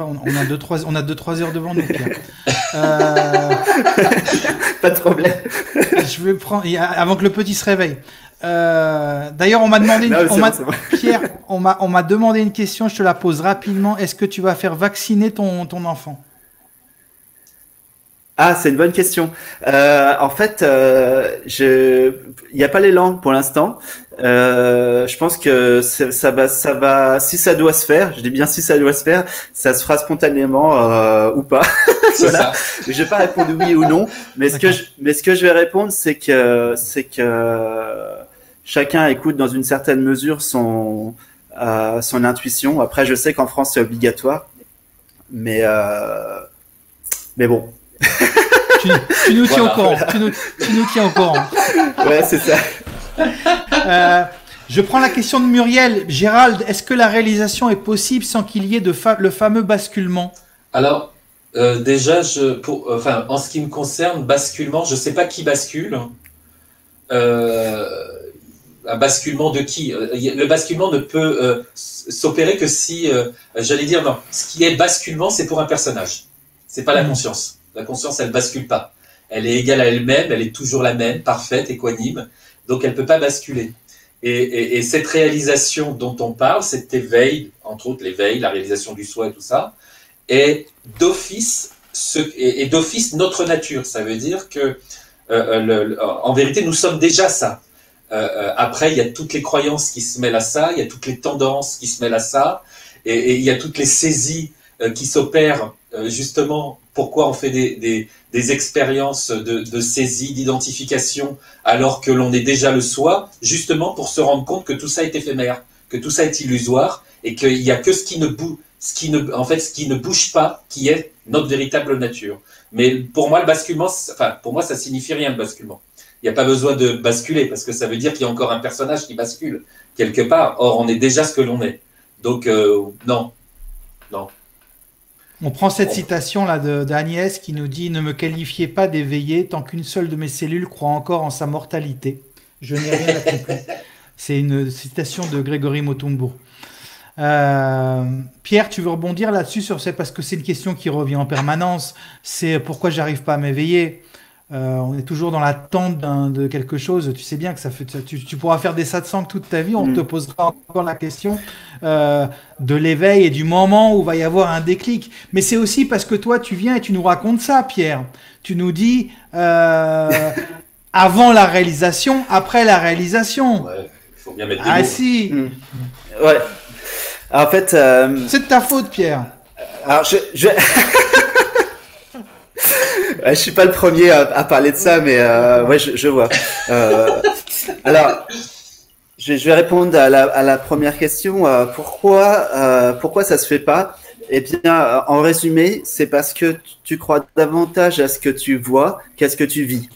2-3 heures devant nous. Pas de problème. Je vais prendre avant que le petit se réveille. D'ailleurs, on m'a demandé, Non, Pierre, on m'a demandé une question, je te la pose rapidement. Est-ce que tu vas faire vacciner ton enfant? Ah, c'est une bonne question. En fait, il n'y a pas l'élan pour l'instant. Je pense que ça va, si ça doit se faire, je dis bien si ça doit se faire, ça se fera spontanément ou pas. Voilà. Je vais pas répondre oui ou non, mais ce que je vais répondre, c'est que chacun écoute dans une certaine mesure son intuition. Après, je sais qu'en France c'est obligatoire, mais bon. Tu nous tiens au courant. Tu nous tiens au courant. Ouais, c'est ça. Je prends la question de Muriel. Gérald, est-ce que la réalisation est possible sans qu'il y ait le fameux basculement? Alors, déjà, en ce qui me concerne, basculement, je ne sais pas qui bascule. Un basculement de qui? Le basculement ne peut s'opérer que si, j'allais dire, non. Ce qui est basculement, c'est pour un personnage. C'est pas la conscience. La conscience, elle bascule pas. Elle est égale à elle-même, elle est toujours la même, parfaite, équanime. Donc, elle peut pas basculer. Et cette réalisation dont on parle, cet éveil, entre autres l'éveil, la réalisation du soi et tout ça, est d'office notre nature. Ça veut dire que, en vérité, nous sommes déjà ça. Après, il y a toutes les croyances qui se mêlent à ça, il y a toutes les tendances qui se mêlent à ça, et il y a toutes les saisies qui s'opèrent justement. Pourquoi on fait des expériences de saisie, d'identification, alors que l'on est déjà le soi, justement pour se rendre compte que tout ça est éphémère, que tout ça est illusoire, et qu'il n'y a que ce qui ne bouge pas, qui est notre véritable nature. Mais pour moi, le basculement, pour moi, ça signifie rien, le basculement. Il n'y a pas besoin de basculer, parce que ça veut dire qu'il y a encore un personnage qui bascule, quelque part. Or, on est déjà ce que l'on est. Donc, non. On prend cette citation là d'Agnès qui nous dit « Ne me qualifiez pas d'éveillé tant qu'une seule de mes cellules croit encore en sa mortalité. Je n'ai rien accompli. » C'est une citation de Grégory Motombo. Pierre, tu veux rebondir là-dessus parce que c'est une question qui revient en permanence. C'est pourquoi j'arrive pas à m'éveiller. On est toujours dans l'attente de quelque chose. Tu sais bien que tu pourras faire des satsangs toute ta vie. On te posera encore la question de l'éveil et du moment où va y avoir un déclic. Mais c'est aussi parce que toi, tu viens et tu nous racontes ça, Pierre. Tu nous dis avant la réalisation, après la réalisation. Ouais, il faut bien mettre des mots. Ah si. Ouais. En fait, c'est de ta faute, Pierre. Alors je suis pas le premier à parler de ça, mais ouais, je vois. Alors, je vais répondre à la première question. Pourquoi ça se fait pas? Eh bien, en résumé, c'est parce que tu crois davantage à ce que tu vois qu'à ce que tu vis.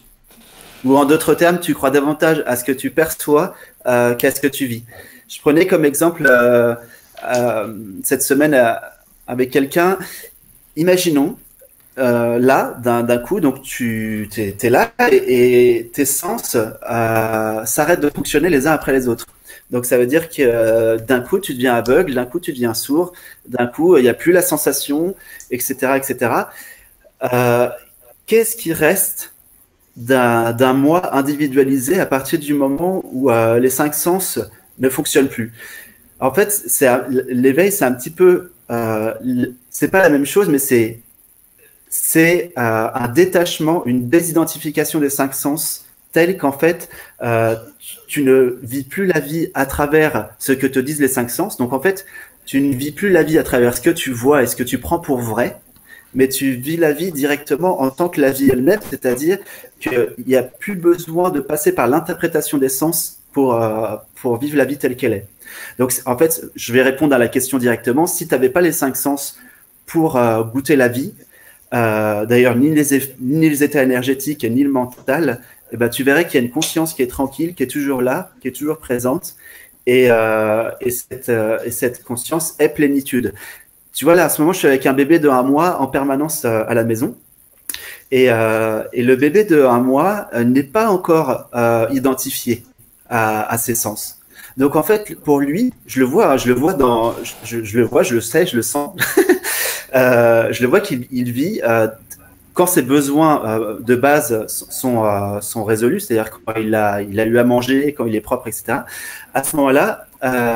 Ou en d'autres termes, tu crois davantage à ce que tu perçois qu'à ce que tu vis. Je prenais comme exemple cette semaine avec quelqu'un. Imaginons. Là, d'un coup, donc tu es là et tes sens s'arrêtent de fonctionner les uns après les autres. Donc ça veut dire que d'un coup tu deviens aveugle, d'un coup tu deviens sourd, d'un coup il n'y a plus la sensation, etc., etc. Qu'est-ce qui reste d'un moi individualisé à partir du moment où les 5 sens ne fonctionnent plus? En fait, l'éveil, c'est un petit peu, c'est pas la même chose, mais c'est un détachement, une désidentification des 5 sens, tel qu'en fait, tu ne vis plus la vie à travers ce que te disent les 5 sens. Donc en fait, tu ne vis plus la vie à travers ce que tu vois et ce que tu prends pour vrai, mais tu vis la vie directement en tant que la vie elle-même, c'est-à-dire qu'il n'y a plus besoin de passer par l'interprétation des sens pour vivre la vie telle qu'elle est. Donc en fait, je vais répondre à la question directement. Si tu n'avais pas les 5 sens pour goûter la vie, d'ailleurs ni les états énergétiques ni le mental, eh ben, tu verrais qu'il y a une conscience qui est tranquille, qui est toujours là, qui est toujours présente, et cette conscience est plénitude. Tu vois, là, à ce moment, je suis avec un bébé de 1 mois en permanence à la maison, et le bébé de 1 mois n'est pas encore identifié à ses sens. Donc en fait, pour lui, je le vois, je le sais, je le sens. Je le vois qu'il vit quand ses besoins de base sont résolus, c'est-à-dire quand il a eu à manger, quand il est propre, etc., à ce moment-là,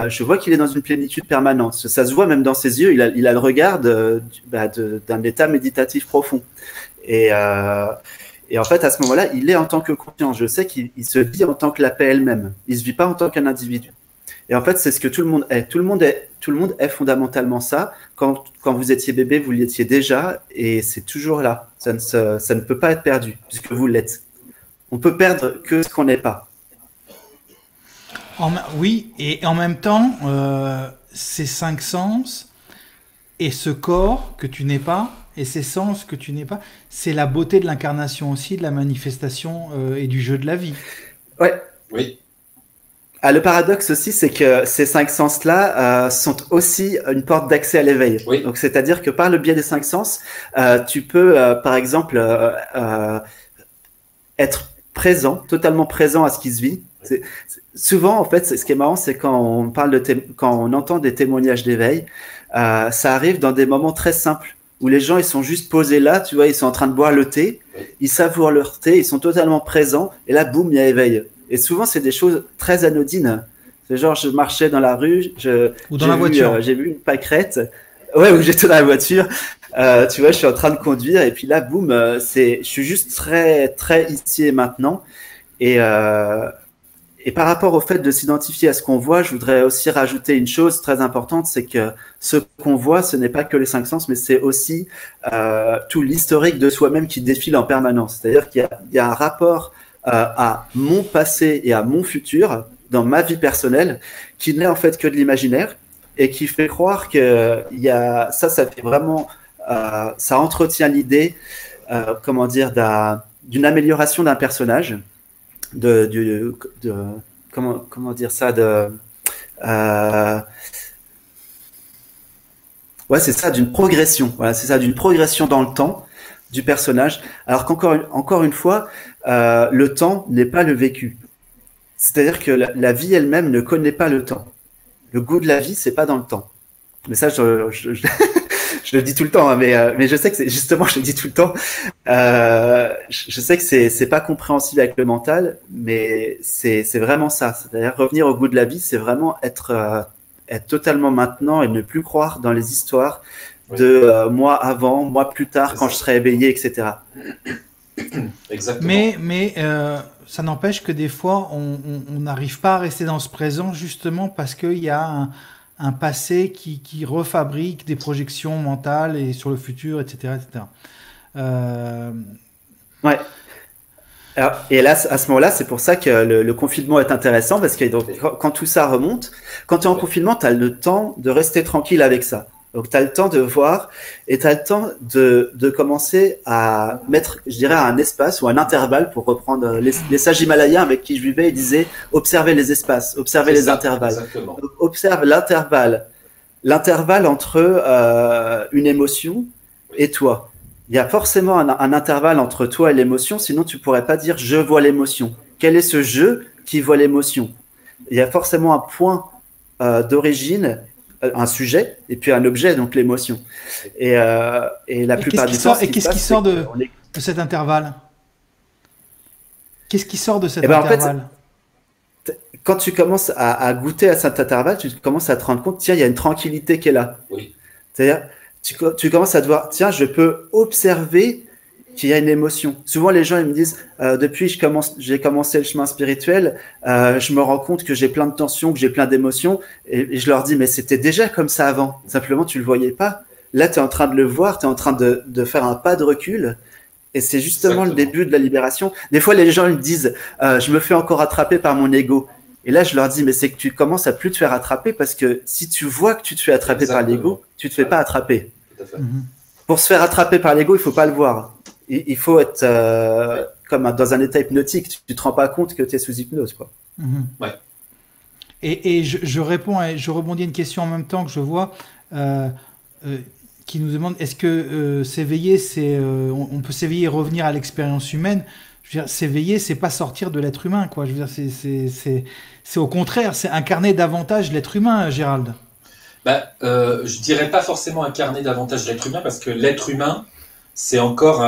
je vois qu'il est dans une plénitude permanente. Ça se voit même dans ses yeux, il a le regard d'un état méditatif profond. Et en fait, à ce moment-là, il est en tant que conscience. Je sais qu'il se vit en tant que la paix elle-même. Il ne se vit pas en tant qu'un individu. Et en fait, c'est ce que tout le monde est. Tout le monde est fondamentalement ça. Quand vous étiez bébé, vous l'étiez déjà, et c'est toujours là. Ça ne peut pas être perdu, puisque vous l'êtes. On peut perdre que ce qu'on n'est pas. Oui, et en même temps, ces 5 sens et ce corps que tu n'es pas, et ces sens que tu n'es pas, c'est la beauté de l'incarnation aussi, de la manifestation et du jeu de la vie. Ouais. Oui. Le paradoxe aussi, c'est que ces 5 sens-là sont aussi une porte d'accès à l'éveil. Oui. Donc, c'est-à-dire que par le biais des 5 sens, tu peux, par exemple, être présent, totalement présent à ce qui se vit. Souvent, en fait, ce qui est marrant, c'est quand on entend des témoignages d'éveil, ça arrive dans des moments très simples où les gens ils sont juste posés là, tu vois, ils sont en train de boire le thé, ils savourent leur thé, ils sont totalement présents, et là, boum, il y a éveil. Et souvent, c'est des choses très anodines. C'est genre, je marchais dans la rue, ou dans la voiture. J'ai vu une pâquerette, ouais, où j'étais dans la voiture. Tu vois, je suis en train de conduire, et puis là, boum, je suis juste très, très ici et maintenant. Et par rapport au fait de s'identifier à ce qu'on voit, je voudrais aussi rajouter une chose très importante, c'est que ce qu'on voit, ce n'est pas que les 5 sens, mais c'est aussi tout l'historique de soi-même qui défile en permanence. C'est-à-dire qu'il y a un rapport à mon passé et à mon futur dans ma vie personnelle qui n'est en fait que de l'imaginaire et qui fait croire que ça fait vraiment, ça entretient l'idée, comment dire, d'une amélioration d'un personnage. Comment dire ça, ouais, c'est ça, d'une progression. Voilà, c'est ça, d'une progression dans le temps du personnage. Alors encore une fois, le temps n'est pas le vécu. C'est-à-dire que la vie elle-même ne connaît pas le temps. Le goût de la vie, c'est pas dans le temps. Mais ça, je le dis tout le temps, hein, mais je sais que justement, je le dis tout le temps. Je sais que c'est pas compréhensible avec le mental, mais c'est vraiment ça. C'est-à-dire revenir au goût de la vie, c'est vraiment être totalement maintenant et ne plus croire dans les histoires de moi avant, moi plus tard, quand je serai éveillé, etc. Exactement. Mais ça n'empêche que des fois, on n'arrive pas à rester dans ce présent justement parce qu'il y a un passé qui refabrique des projections mentales et sur le futur, etc. etc. Ouais. Alors, et là, à ce moment-là, c'est pour ça que le confinement est intéressant, parce que donc, quand tout ça remonte, quand tu es en confinement, tu as le temps de rester tranquille avec ça. Donc, tu as le temps de voir et tu as le temps de commencer à mettre, je dirais, un espace ou un intervalle, pour reprendre les sages himalayens avec qui je vivais, ils disaient observez les espaces, observez les intervalles. Exactement. Donc, observe l'intervalle entre une émotion et toi. Il y a forcément un intervalle entre toi et l'émotion, sinon tu pourrais pas dire je vois l'émotion. Quel est ce je qui voit l'émotion? Il y a forcément un point d'origine, un sujet, et puis un objet, donc l'émotion. Et la plupart du temps, qu'est-ce qui sort de cet intervalle? Qu'est-ce qui sort de cet intervalle? En fait, quand tu commences à goûter à cet intervalle, tu commences à te rendre compte, tiens, il y a une tranquillité qui est là. Oui. C'est-à-dire, tu commences à te voir, tiens, je peux observer qu'il y a une émotion. Souvent, les gens ils me disent, depuis j'ai commencé le chemin spirituel, je me rends compte que j'ai plein de tensions, que j'ai plein d'émotions, et je leur dis, mais c'était déjà comme ça avant. Simplement, tu le voyais pas. Là, tu es en train de le voir, tu es en train de faire un pas de recul, et c'est justement le début de la libération. Des fois, les gens ils me disent, je me fais encore attraper par mon ego. Et là, je leur dis, mais c'est que tu commences à plus te faire attraper, parce que si tu vois que tu te fais attraper par l'ego, tu te fais pas attraper. Pour se faire attraper par l'ego, il faut pas le voir. Il faut être comme dans un état hypnotique. Tu te rends pas compte que tu es sous hypnose, quoi. Ouais. Et je rebondis à une question en même temps que je vois qui nous demande est-ce que s'éveiller, on peut s'éveiller et revenir à l'expérience humaine. Je veux dire, s'éveiller, c'est pas sortir de l'être humain, quoi. Je veux dire, c'est au contraire, c'est incarner davantage l'être humain, Gérald. Je dirais pas forcément incarner davantage l'être humain, parce que l'être humain, c'est encore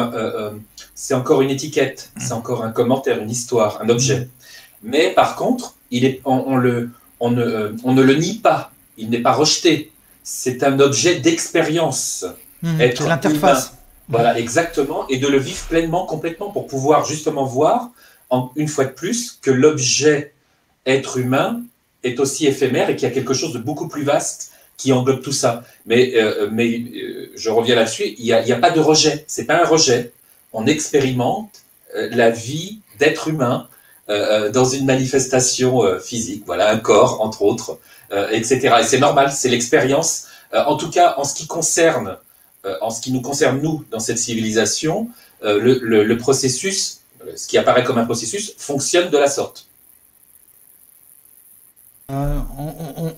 une étiquette, c'est encore un commentaire, une histoire, un objet. Mais par contre, on ne le nie pas, il n'est pas rejeté. C'est un objet d'expérience. C'est l'interface. Voilà, exactement, et de le vivre pleinement, complètement, pour pouvoir justement voir, une fois de plus, que l'objet être humain est aussi éphémère et qu'il y a quelque chose de beaucoup plus vaste qui englobe tout ça. Mais je reviens là-dessus, il n'y a pas de rejet, c'est pas un rejet. On expérimente la vie d'être humain dans une manifestation physique, voilà, un corps, entre autres, etc. Et c'est normal, c'est l'expérience. En tout cas, en ce qui nous concerne, nous, dans cette civilisation, le processus, ce qui apparaît comme un processus, fonctionne de la sorte.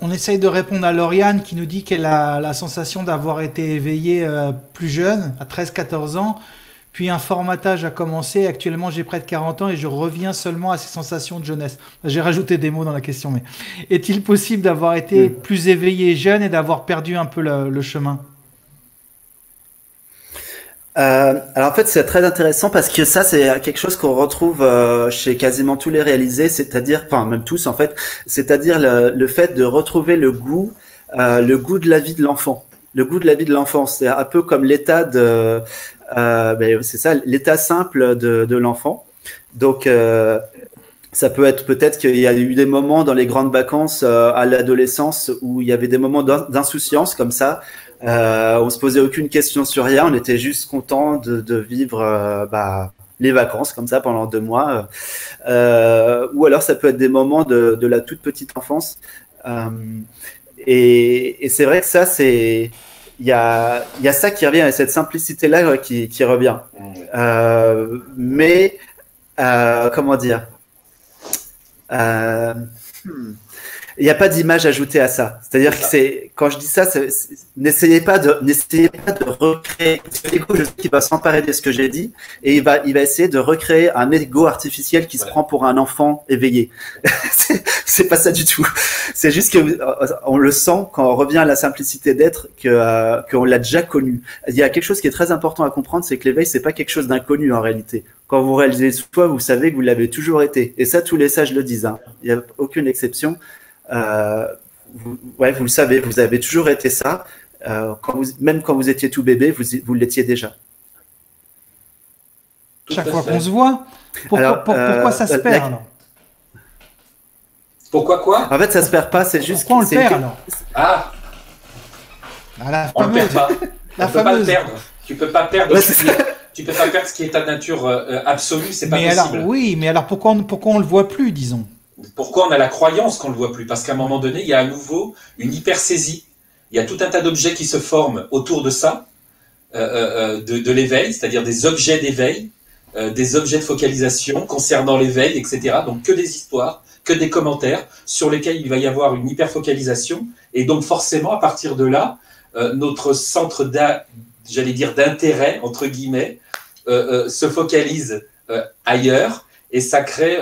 On essaye de répondre à Lauriane qui nous dit qu'elle a la sensation d'avoir été éveillée plus jeune, à 13-14 ans, puis un formatage a commencé. Actuellement, j'ai près de 40 ans et je reviens seulement à ces sensations de jeunesse. J'ai rajouté des mots dans la question, mais est-il possible d'avoir été plus éveillé jeune et d'avoir perdu un peu le chemin? Alors en fait c'est très intéressant parce que ça c'est quelque chose qu'on retrouve chez quasiment tous les réalisés, c'est-à-dire, enfin même tous en fait, c'est-à-dire le fait de retrouver le goût de la vie de l'enfant, le goût de la vie de l'enfant, c'est un peu comme l'état de, c'est ça, l'état simple de l'enfant. Donc ça peut être peut-être qu'il y a eu des moments dans les grandes vacances à l'adolescence où il y avait des moments d'insouciance comme ça. On se posait aucune question sur rien, on était juste content de vivre les vacances comme ça pendant 2 mois. Ou alors ça peut être des moments de la toute petite enfance. Et c'est vrai que ça, c'est il y a ça qui revient, et cette simplicité-là qui revient. Mais comment dire, il n'y a pas d'image ajoutée à ça. C'est-à-dire que quand je dis ça, n'essayez pas de recréer. L'ego, je sais qu'il va s'emparer de ce que j'ai dit et il va essayer de recréer un ego artificiel qui se prend pour un enfant éveillé. c'est pas ça du tout. C'est juste que on le sent quand on revient à la simplicité d'être qu'on l'a déjà connu. Il y a quelque chose qui est très important à comprendre, c'est que l'éveil, c'est pas quelque chose d'inconnu en réalité. Quand vous réalisez soi, vous savez que vous l'avez toujours été. Et ça, tous les sages le disent. Hein. Il n'y a aucune exception. Vous le savez, vous avez toujours été ça. Même quand vous étiez tout bébé, vous l'étiez déjà. Chaque fois qu'on se voit, pourquoi ça se perd alors? Pourquoi quoi? En fait, ça se perd pas, c'est juste. Pourquoi on le perd alors? Ah, on le perd pas. On peut pas le perdre. Tu peux pas perdre. Tu peux pas perdre ce qui est ta nature absolue, c'est pas possible. Oui, mais alors pourquoi on le voit plus, disons? Pourquoi on a la croyance qu'on ne le voit plus? Parce qu'à un moment donné, il y a à nouveau une hypersaisie. Il y a tout un tas d'objets qui se forment autour de ça, de l'éveil, c'est-à-dire des objets d'éveil, des objets de focalisation concernant l'éveil, etc. Donc que des histoires, que des commentaires sur lesquels il va y avoir une hyperfocalisation. Et donc forcément, à partir de là, notre centre d'intérêt, entre guillemets, se focalise ailleurs. Et ça crée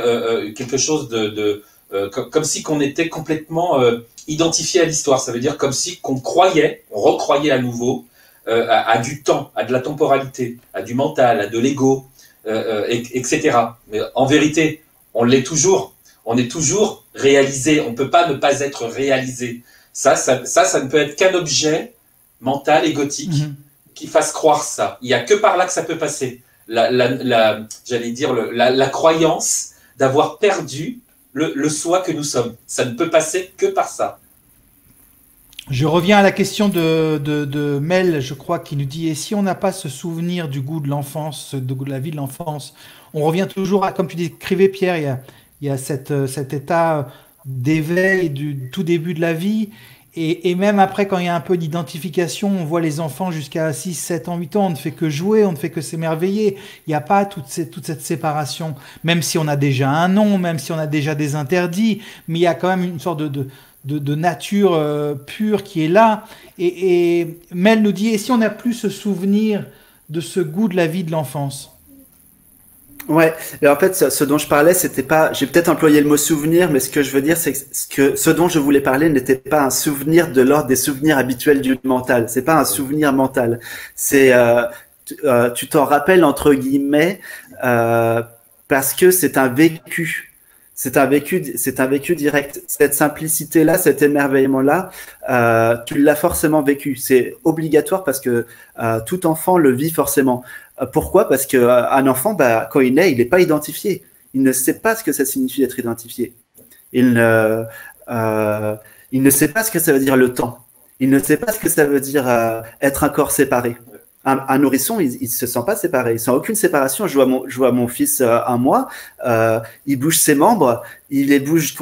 quelque chose comme si qu'on était complètement identifié à l'histoire. Ça veut dire comme si on recroyait à nouveau à du temps, à de la temporalité, à du mental, à de l'ego, etc. Mais en vérité, on l'est toujours. On est toujours réalisé. On ne peut pas ne pas être réalisé. Ça ne peut être qu'un objet mental, égotique, qui fasse croire ça. Il n'y a que par là que ça peut passer. J'allais dire la croyance d'avoir perdu le soi que nous sommes. Ça ne peut passer que par ça. Je reviens à la question de Mel, je crois, qui nous dit, et si on n'a pas ce souvenir du goût de l'enfance, de la vie de l'enfance, on revient toujours à, comme tu décrivais Pierre, il y a cet état d'éveil du tout début de la vie. Et même après, quand il y a un peu d'identification, on voit les enfants jusqu'à 6, 7 ans, 8 ans, on ne fait que jouer, on ne fait que s'émerveiller. Il n'y a pas toute cette séparation, même si on a déjà un nom, même si on a déjà des interdits, mais il y a quand même une sorte de nature pure qui est là. Et Mel nous dit, et si on n'a plus ce souvenir de ce goût de la vie de l'enfance? Ouais, et en fait, ce dont je parlais, c'était pas, j'ai peut-être employé le mot souvenir, mais ce que je veux dire, c'est que ce dont je voulais parler n'était pas un souvenir de l'ordre des souvenirs habituels du mental. C'est pas un souvenir mental. C'est tu t'en rappelles entre guillemets parce que c'est un vécu. C'est un vécu direct. Cette simplicité-là, cet émerveillement-là, tu l'as forcément vécu. C'est obligatoire parce que tout enfant le vit forcément. Pourquoi? Parce que un enfant, quand il naît, il n'est pas identifié. Il ne sait pas ce que ça signifie d'être identifié. Il ne sait pas ce que ça veut dire le temps. Il ne sait pas ce que ça veut dire être un corps séparé. Un nourrisson, il se sent pas séparé, il sent aucune séparation. Je vois mon fils un mois, il bouge ses membres, il les bouge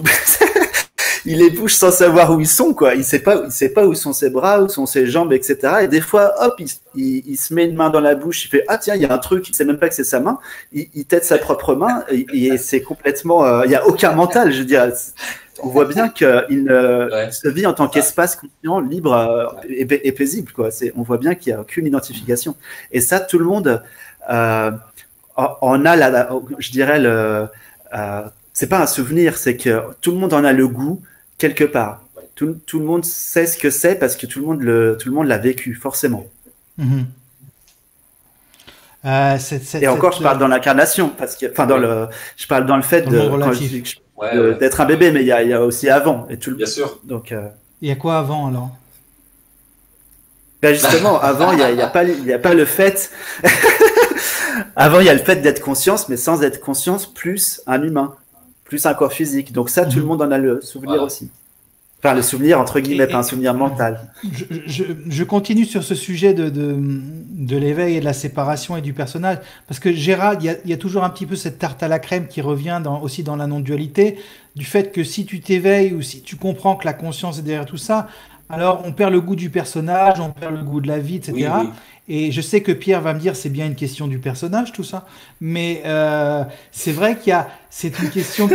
sans savoir où ils sont, quoi. Il sait pas où sont ses bras, où sont ses jambes, etc. Et des fois, hop, il se met une main dans la bouche, il fait tiens, il y a un truc, il sait même pas que c'est sa main, il tête sa propre main, et c'est complètement, il y a aucun mental, je veux dire. On voit bien qu'il se vit en tant qu'espace conscient, libre et paisible, quoi. On voit bien qu'il n'y a aucune identification. Et ça, tout le monde en a, je dirais, c'est pas un souvenir, c'est que tout le monde en a le goût quelque part. Tout le monde sait ce que c'est parce que tout le monde l'a vécu, forcément. Mm-hmm. Et encore, je parle dans l'incarnation, parce que, je parle dans le fait d'être un bébé, mais il y a aussi avant. Et Bien sûr. Donc, il y a quoi avant alors? Justement, avant, il y a pas le fait. Avant, il y a le fait d'être conscience, mais sans être conscience, plus un humain, plus un corps physique. Donc ça, tout le monde en a le souvenir aussi. Enfin, le souvenir, entre guillemets, pas un souvenir mental. Je continue sur ce sujet de l'éveil et de la séparation et du personnage, parce que Gérald, il y a toujours un petit peu cette tarte à la crème qui revient aussi dans la non-dualité, du fait que si tu t'éveilles ou si tu comprends que la conscience est derrière tout ça, alors on perd le goût du personnage, on perd le goût de la vie, etc. Oui. Et je sais que Pierre va me dire c'est bien une question du personnage, tout ça, mais c'est vrai c'est une question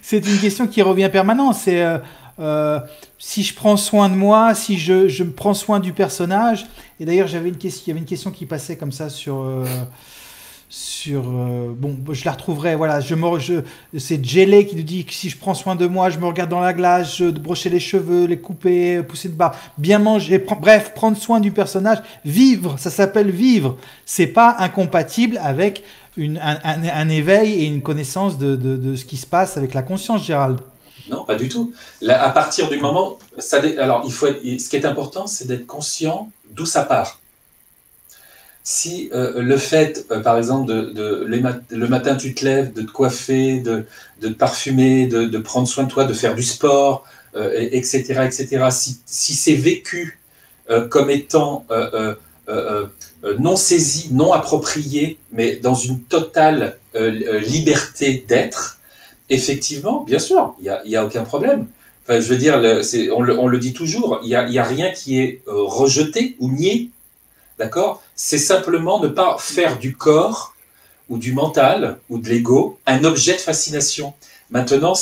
c'est une question qui revient permanent. C'est si je prends soin de moi, si je me prends soin du personnage. Et d'ailleurs, il y avait une question qui passait comme ça bon, je la retrouverai. Voilà, c'est Jelly qui nous dit que si je prends soin de moi, je me regarde dans la glace, je brosser les cheveux, les couper, pousser de barbe, bien manger, bref, prendre soin du personnage, vivre, ça s'appelle vivre. C'est pas incompatible avec un éveil et une connaissance de ce qui se passe avec la conscience, Gérald. Non, pas du tout. Là, à partir du moment, alors ce qui est important, c'est d'être conscient d'où ça part. Si le fait, par exemple, le matin tu te lèves, de te coiffer, de te parfumer, de prendre soin de toi, de faire du sport, etc., si c'est vécu comme étant non saisi, non approprié, mais dans une totale liberté d'être, effectivement, bien sûr, il y a aucun problème. Enfin, je veux dire, on le dit toujours, il y a rien qui est rejeté ou nié. D'accord? C'est simplement ne pas faire du corps ou du mental ou de l'ego un objet de fascination. Maintenant,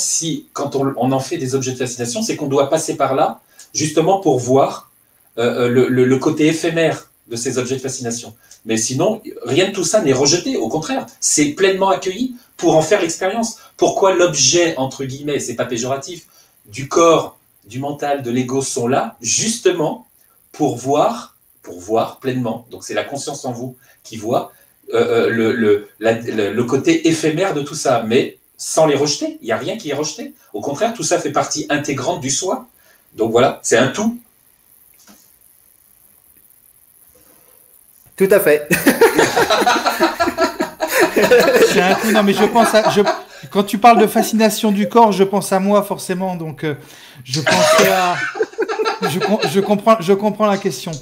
quand on en fait des objets de fascination, c'est qu'on doit passer par là justement pour voir le côté éphémère de ces objets de fascination. Mais sinon, rien de tout ça n'est rejeté. Au contraire, c'est pleinement accueilli pour en faire l'expérience. Pourquoi l'objet, entre guillemets, c'est pas péjoratif, du corps, du mental, de l'ego sont là justement pour voir pleinement. Donc c'est la conscience en vous qui voit le côté éphémère de tout ça, mais sans les rejeter. Il n'y a rien qui est rejeté. Au contraire, tout ça fait partie intégrante du soi. Donc voilà, c'est un tout. Tout à fait. C'est un tout. Non, mais quand tu parles de fascination du corps, je pense à moi forcément. Donc je pensais à... Je comprends la question.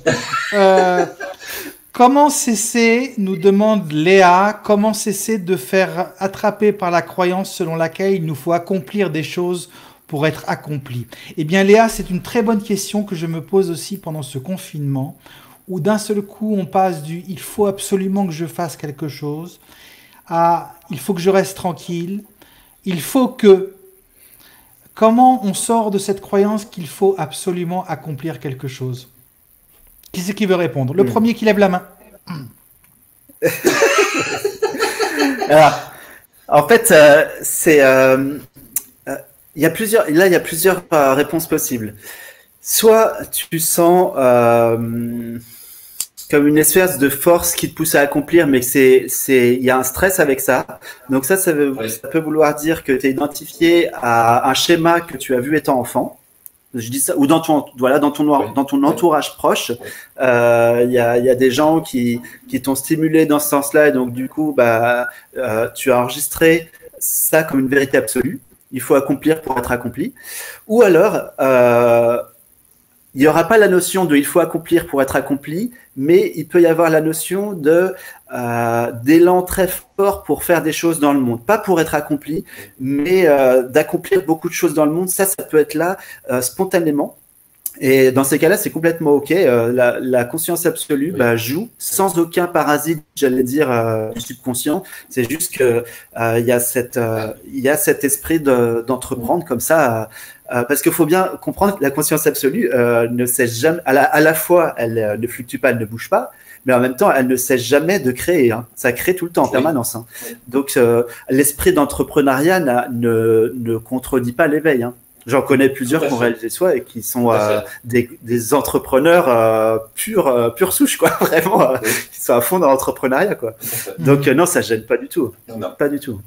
Comment cesser, nous demande Léa, comment cesser de faire attraper par la croyance selon laquelle il nous faut accomplir des choses pour être accompli? Eh bien Léa, c'est une très bonne question que je me pose aussi pendant ce confinement, où d'un seul coup on passe du « il faut absolument que je fasse quelque chose » à « il faut que je reste tranquille », « il faut que… » Comment on sort de cette croyance qu'il faut absolument accomplir quelque chose? Qui c'est qui veut répondre? Le premier qui lève la main. Alors, en fait, il y a plusieurs réponses possibles. Soit tu sens comme une espèce de force qui te pousse à accomplir, mais il y a un stress avec ça. Donc ça peut vouloir dire que tu es identifié à un schéma que tu as vu étant enfant. Je dis ça, ou dans ton entourage proche, il y a des gens qui t'ont stimulé dans ce sens-là, et donc du coup, tu as enregistré ça comme une vérité absolue. Il faut accomplir pour être accompli. Ou alors, il n'y aura pas la notion de il faut accomplir pour être accompli, mais il peut y avoir la notion d'élan très fort pour faire des choses dans le monde. Pas pour être accompli, mais d'accomplir beaucoup de choses dans le monde. Ça peut être là spontanément. Et dans ces cas-là, c'est complètement OK. La conscience absolue joue sans aucun parasite, j'allais dire, du subconscient. C'est juste que il y a cet esprit d'entreprendre comme ça. Parce qu'il faut bien comprendre que la conscience absolue ne cesse jamais, à la fois, elle ne fluctue pas, elle ne bouge pas, mais en même temps, elle ne cesse jamais de créer. Hein. Ça crée tout le temps, en permanence. Hein. Donc, l'esprit d'entrepreneuriat ne contredit pas l'éveil. Hein. J'en connais plusieurs qui ont réalisé soi et qui sont des entrepreneurs pure souche, quoi. Vraiment, qui sont à fond dans l'entrepreneuriat, quoi. Donc, non, ça gêne pas du tout. Non. Pas du tout.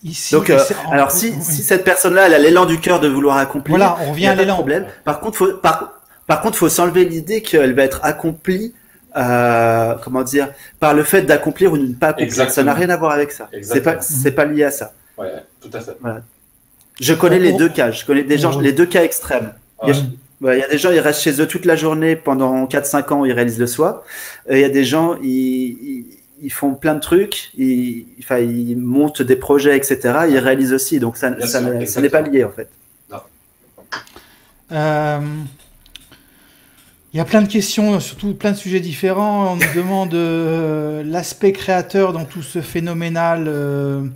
Ici, donc, alors si cette personne-là, elle a l'élan du cœur de vouloir accomplir, voilà, on revient à l'élan. Problème. Par contre, faut s'enlever l'idée qu'elle va être accomplie, comment dire, par le fait d'accomplir ou de ne pas accomplir. Exactement. Ça n'a rien à voir avec ça. C'est pas lié à ça. Ouais, tout à fait. Voilà. Je connais les deux cas. Je connais les deux cas extrêmes. Ouais. Il y a des gens, ils restent chez eux toute la journée pendant 4-5 ans, ils réalisent le soi. Il y a des gens, ils font plein de trucs, ils montent des projets, etc. Ils réalisent aussi, donc ça n'est pas lié en fait. Il y a plein de questions, surtout plein de sujets différents. On nous demande l'aspect créateur dans tout ce phénoménal.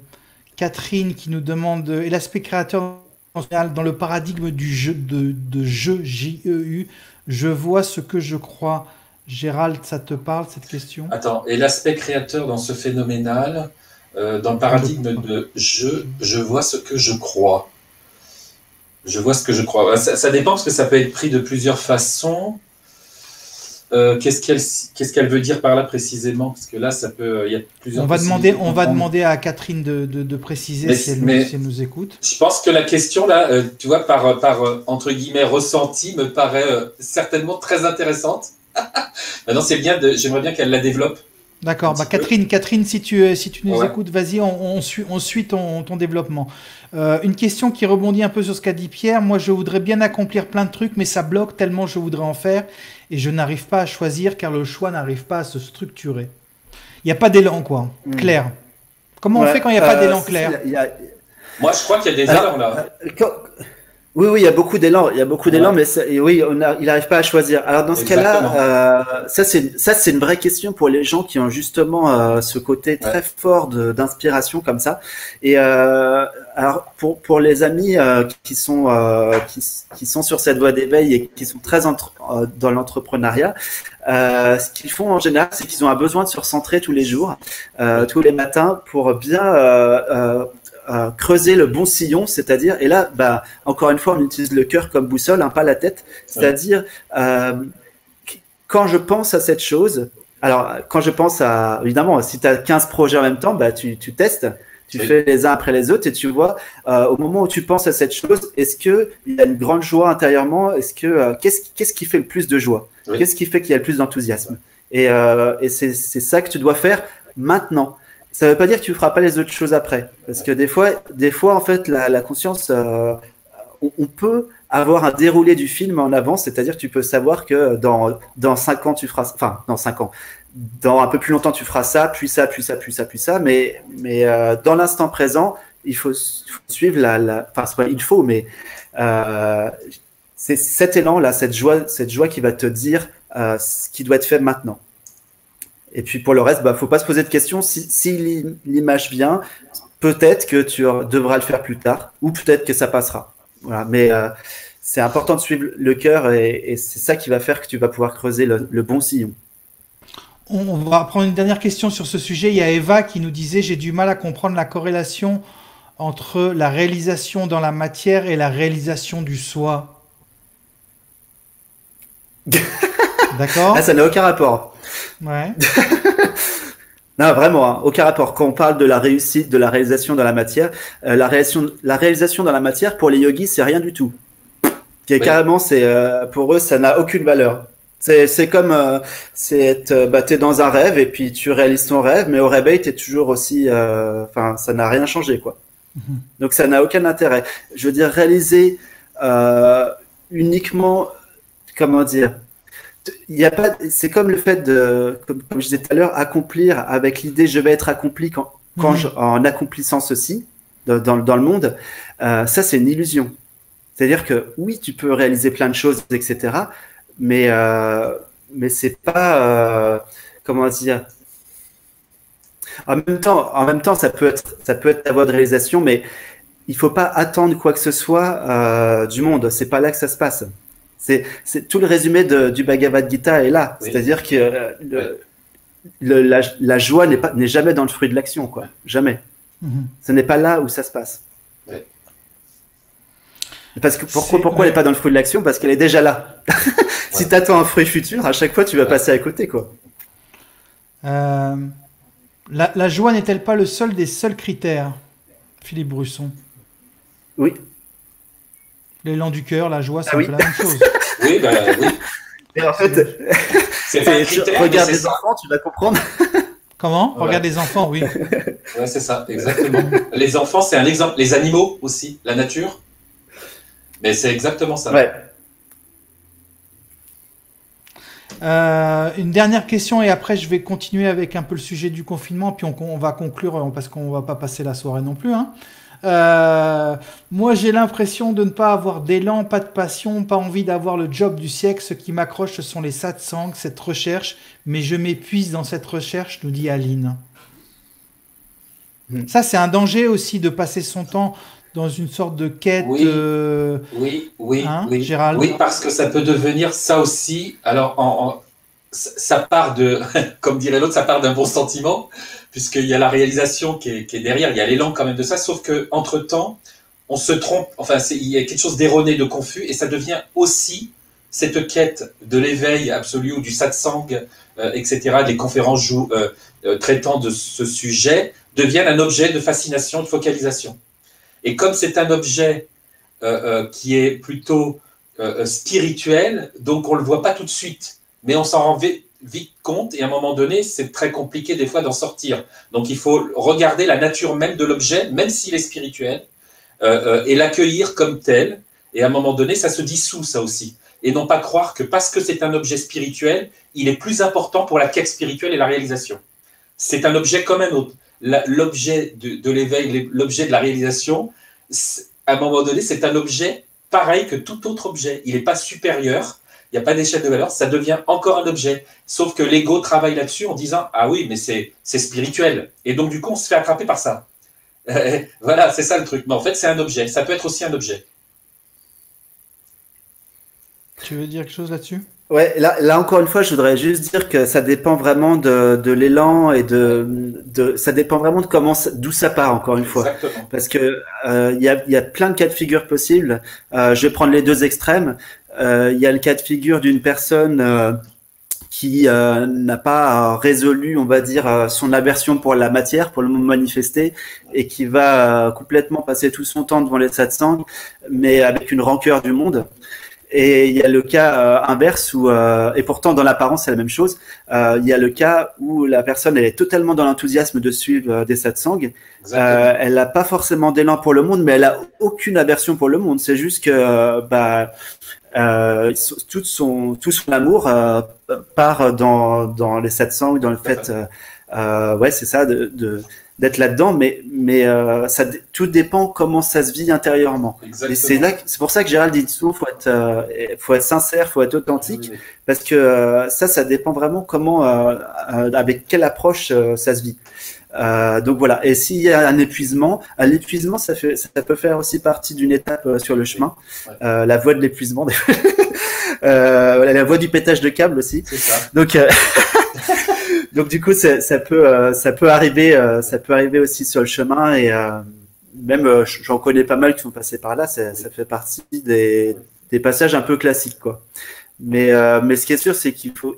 Catherine qui nous demande et l'aspect créateur dans le paradigme du jeu de jeu J-E-U. Je vois ce que je crois. Gérald, ça te parle, cette question? Attends, et l'aspect créateur dans ce phénoménal, dans le paradigme de je vois ce que je crois. Je vois ce que je crois. Ça dépend parce que ça peut être pris de plusieurs façons. Qu'est-ce qu'elle veut dire par là précisément? Parce que là, il y a plusieurs. On va demander à Catherine de préciser si elle nous écoute. Je pense que la question là, tu vois, par entre guillemets ressenti, me paraît certainement très intéressante. Maintenant, j'aimerais bien qu'elle la développe. D'accord. Catherine, si tu nous écoutes, vas-y, on suit ton développement. Une question qui rebondit un peu sur ce qu'a dit Pierre. Moi, je voudrais bien accomplir plein de trucs, mais ça bloque tellement je voudrais en faire et je n'arrive pas à choisir car le choix n'arrive pas à se structurer. Il n'y a pas d'élan, quoi. Claire. Comment on fait quand il n'y a pas d'élan, Claire? Moi, je crois qu'il y a des élans là. Oui, il y a beaucoup d'élan, mais il n'arrive pas à choisir. Alors dans ce cas-là, ça c'est une vraie question pour les gens qui ont justement ce côté très fort d'inspiration comme ça. Et alors pour les amis qui sont sur cette voie d'éveil et qui sont très dans l'entrepreneuriat, ce qu'ils font en général, c'est qu'ils ont un besoin de se recentrer tous les jours, tous les matins, pour bien creuser le bon sillon, c'est-à-dire, et là, encore une fois, on utilise le cœur comme boussole, pas la tête, c'est-à-dire, quand je pense à cette chose, alors, quand je pense à, évidemment, si tu as 15 projets en même temps, tu testes, tu fais les uns après les autres et tu vois, au moment où tu penses à cette chose, est-ce qu'il y a une grande joie intérieurement? Qu'est-ce qui fait le plus de joie? Qu'est-ce qui fait qu'il y a le plus d'enthousiasme? Et c'est ça que tu dois faire maintenant. Ça ne veut pas dire que tu ne feras pas les autres choses après. Parce que des fois en fait, la conscience, on peut avoir un déroulé du film en avance, c'est-à-dire que tu peux savoir que dans 5 ans, tu feras, enfin, dans 5 ans, dans un peu plus longtemps, tu feras ça, puis ça, puis ça, puis ça, puis ça, mais dans l'instant présent, il faut suivre enfin, c'est pas il faut, mais c'est cet élan-là, cette joie qui va te dire ce qui doit être fait maintenant. Et puis pour le reste, faut pas se poser de questions. Si l'image vient, peut-être que tu devras le faire plus tard, ou peut-être que ça passera. Voilà. Mais c'est important de suivre le cœur, et c'est ça qui va faire que tu vas pouvoir creuser le bon sillon. On va prendre une dernière question sur ce sujet. Il y a Eva qui nous disait: j'ai du mal à comprendre la corrélation entre la réalisation dans la matière et la réalisation du soi. D'accord. Là, ça n'a aucun rapport. Ouais. Non, vraiment, hein, aucun rapport. Quand on parle de la réussite, de la réalisation dans la matière, la réalisation dans la matière, pour les yogis, c'est rien du tout. Oui. Carrément, pour eux, ça n'a aucune valeur. C'est comme, t'es dans un rêve et puis tu réalises ton rêve, mais au réveil, t'es toujours aussi, enfin, ça n'a rien changé, quoi. Donc, ça n'a aucun intérêt. Je veux dire, réaliser uniquement, comment dire, il y a pas, c'est comme le fait de, comme je disais tout à l'heure, accomplir avec l'idée je vais être accompli en accomplissant ceci dans le monde. Ça, c'est une illusion. C'est-à-dire que oui, tu peux réaliser plein de choses, etc. Mais c'est pas, comment dire. En même temps, ça peut être ta voie de réalisation, mais il faut pas attendre quoi que ce soit du monde. C'est pas là que ça se passe. C'est tout le résumé du Bhagavad Gita est là. Oui. C'est-à-dire que la joie n'est jamais dans le fruit de l'action, quoi. Jamais. Ce n'est pas là où ça se passe. Oui. Parce que pourquoi elle n'est pas dans le fruit de l'action? Parce qu'elle est déjà là. Si tu attends un fruit futur, à chaque fois tu vas passer à côté, quoi. La joie n'est-elle pas le seul des seuls critères, Philippe Brusson? Oui. L'élan du cœur, la joie, c'est oui. un peu la même chose. Oui, oui. Et en fait, c'est pas un critère, regarde les enfants, tu vas comprendre. Comment? Regarde les enfants, oui. Ouais, c'est ça, exactement. Les enfants, c'est un exemple. Les animaux aussi, la nature. Mais c'est exactement ça. Ouais. Une dernière question et après je vais continuer avec un peu le sujet du confinement puis on va conclure parce qu'on va pas passer la soirée non plus, hein. Moi j'ai l'impression de ne pas avoir d'élan, pas de passion, pas envie d'avoir le job du siècle. Ce qui m'accroche ce sont les satsangs, cette recherche, mais je m'épuise dans cette recherche, nous dit Aline. Ça c'est un danger aussi de passer son temps dans une sorte de quête. Oui, Gérald. Oui, parce que ça peut devenir ça aussi. Alors, ça part de, comme dirait l'autre, ça part d'un bon sentiment, puisqu'il y a la réalisation qui est derrière, il y a l'élan quand même de ça, sauf que entre temps, on se trompe. Enfin, il y a quelque chose d'erroné, de confus, et ça devient aussi cette quête de l'éveil absolu ou du satsang, etc. Les conférences traitant de ce sujet deviennent un objet de fascination, de focalisation. Et comme c'est un objet qui est plutôt spirituel, donc on ne le voit pas tout de suite, mais on s'en rend vite compte, et à un moment donné, c'est très compliqué des fois d'en sortir. Donc il faut regarder la nature même de l'objet, même s'il est spirituel, et l'accueillir comme tel, et à un moment donné, ça se dissout, ça aussi. Et non pas croire que parce que c'est un objet spirituel, il est plus important pour la quête spirituelle et la réalisation. C'est un objet comme un autre. L'objet de l'éveil, l'objet de la réalisation, à un moment donné, c'est un objet pareil que tout autre objet. Il n'est pas supérieur, il n'y a pas d'échelle de valeur, ça devient encore un objet. Sauf que l'ego travaille là-dessus en disant « Ah oui, mais c'est spirituel ». Et donc, du coup, on se fait attraper par ça. Voilà, c'est ça le truc. Mais en fait, c'est un objet. Ça peut être aussi un objet. Tu veux dire quelque chose là-dessus? Ouais, là encore une fois, je voudrais juste dire que ça dépend vraiment de l'élan et ça dépend vraiment de d'où ça part encore une fois. Exactement. Parce que il y a plein de cas de figure possibles. Je vais prendre les deux extrêmes. Il y a le cas de figure d'une personne qui n'a pas résolu, on va dire, son aversion pour la matière, pour le monde manifesté, et qui va complètement passer tout son temps devant les satsangs, mais avec une rancœur du monde. Et il y a le cas inverse où, et pourtant dans l'apparence c'est la même chose, il y a le cas où la personne elle est totalement dans l'enthousiasme de suivre des satsangs. Elle n'a pas forcément d'élan pour le monde, mais elle a aucune aversion pour le monde. C'est juste que tout son amour part dans les satsangs, dans le fait, ouais c'est ça, d'être là-dedans, mais tout dépend comment ça se vit intérieurement. Exactement. Et c'est pour ça que Gérald dit souvent, faut être sincère, faut être authentique, oui. Parce que ça dépend vraiment comment, avec quelle approche ça se vit. Donc voilà. Et s'il y a un épuisement, l'épuisement, ça peut faire aussi partie d'une étape sur le chemin. La voie de l'épuisement, la voie du pétage de câble aussi. C'est ça. Donc du coup, ça peut arriver aussi sur le chemin, et même j'en connais pas mal qui sont passés par là. Ça fait partie des passages un peu classiques, quoi. Mais ce qui est sûr, c'est qu'il faut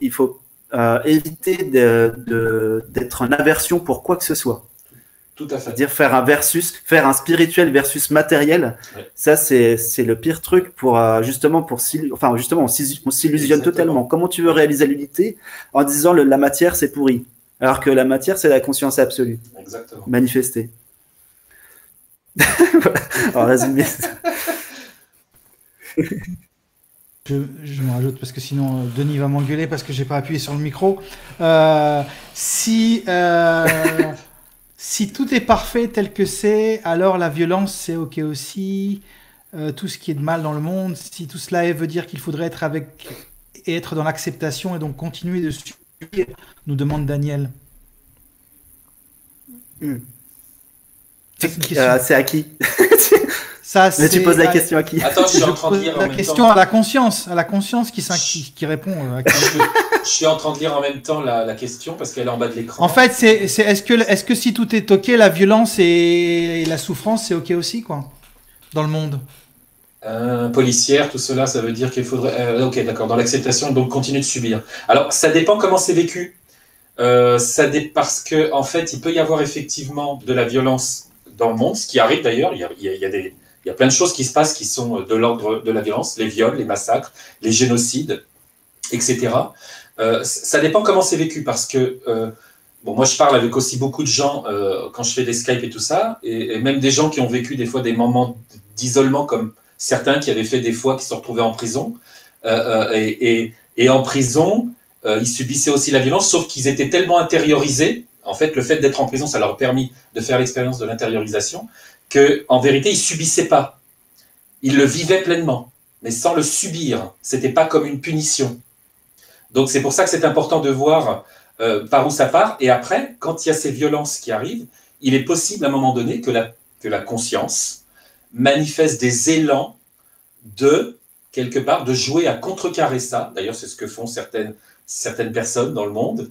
éviter d'être en aversion pour quoi que ce soit. Tout à fait. C'est-à-dire faire un spirituel versus matériel. Ouais. Ça, c'est le pire truc pour justement on s'illusionne totalement. Comment tu veux réaliser l'unité en disant la matière c'est pourri, alors que la matière c'est la conscience absolue. Exactement. Manifestée. En résumé. Je me rajoute parce que sinon Denis va m'engueuler parce que j'ai pas appuyé sur le micro. Si tout est parfait tel que c'est, alors la violence c'est ok aussi. Tout ce qui est de mal dans le monde, si tout cela veut dire qu'il faudrait être dans l'acceptation et donc continuer de subir, nous demande Daniel. C'est à qui? Mais tu poses la question à qui? Attends, je suis en train de lire en même temps. La question à la conscience qui répond. Je suis en train de lire en même temps la question parce qu'elle est en bas de l'écran. En fait, est-ce que si tout est ok, la violence et la souffrance, c'est ok aussi, quoi, dans le monde? Policière, tout cela, ça veut dire qu'il faudrait... ok, d'accord, dans l'acceptation, donc continuer de subir. Alors, ça dépend comment c'est vécu. Parce que, en fait, il peut y avoir effectivement de la violence dans le monde, ce qui arrive d'ailleurs. Il y a plein de choses qui se passent qui sont de l'ordre de la violence, les viols, les massacres, les génocides, etc. Ça dépend comment c'est vécu, parce que moi je parle avec aussi beaucoup de gens quand je fais des Skype et tout ça, et même des gens qui ont vécu des fois des moments d'isolement, comme certains qui avaient fait des fois qui se retrouvaient en prison, et en prison, ils subissaient aussi la violence, sauf qu'ils étaient tellement intériorisés. En fait, le fait d'être en prison, ça leur a permis de faire l'expérience de l'intériorisation, qu'en vérité, ils ne subissaient pas. Ils le vivaient pleinement, mais sans le subir. Ce n'était pas comme une punition. Donc, c'est pour ça que c'est important de voir par où ça part. Et après, quand il y a ces violences qui arrivent, il est possible à un moment donné que la conscience manifeste des élans quelque part, de jouer à contrecarrer ça. D'ailleurs, c'est ce que font certaines personnes dans le monde,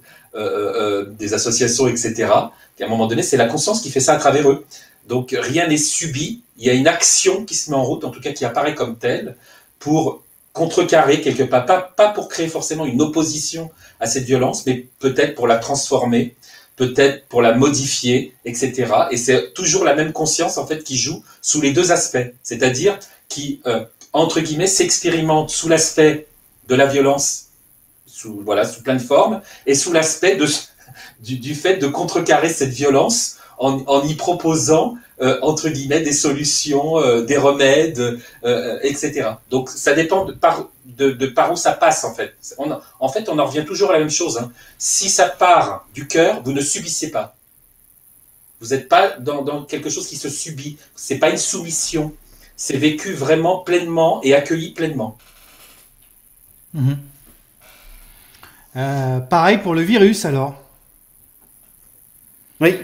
des associations, etc. Et à un moment donné, c'est la conscience qui fait ça à travers eux. Donc, rien n'est subi. Il y a une action qui se met en route, en tout cas qui apparaît comme telle, pour contrecarrer quelque part, pas pour créer forcément une opposition à cette violence, mais peut-être pour la transformer, peut-être pour la modifier, etc. Et c'est toujours la même conscience, en fait, qui joue sous les deux aspects. C'est-à-dire qui, entre guillemets, s'expérimente sous l'aspect de la violence, sous plein de formes, et sous l'aspect du fait de contrecarrer cette violence en y proposant, entre guillemets, des solutions, des remèdes, etc. Donc, ça dépend de par où ça passe, en fait. En fait, on en revient toujours à la même chose. Hein. Si ça part du cœur, vous ne subissez pas. Vous n'êtes pas dans quelque chose qui se subit. Ce n'est pas une soumission. C'est vécu vraiment pleinement et accueilli pleinement. Pareil pour le virus, alors. Oui.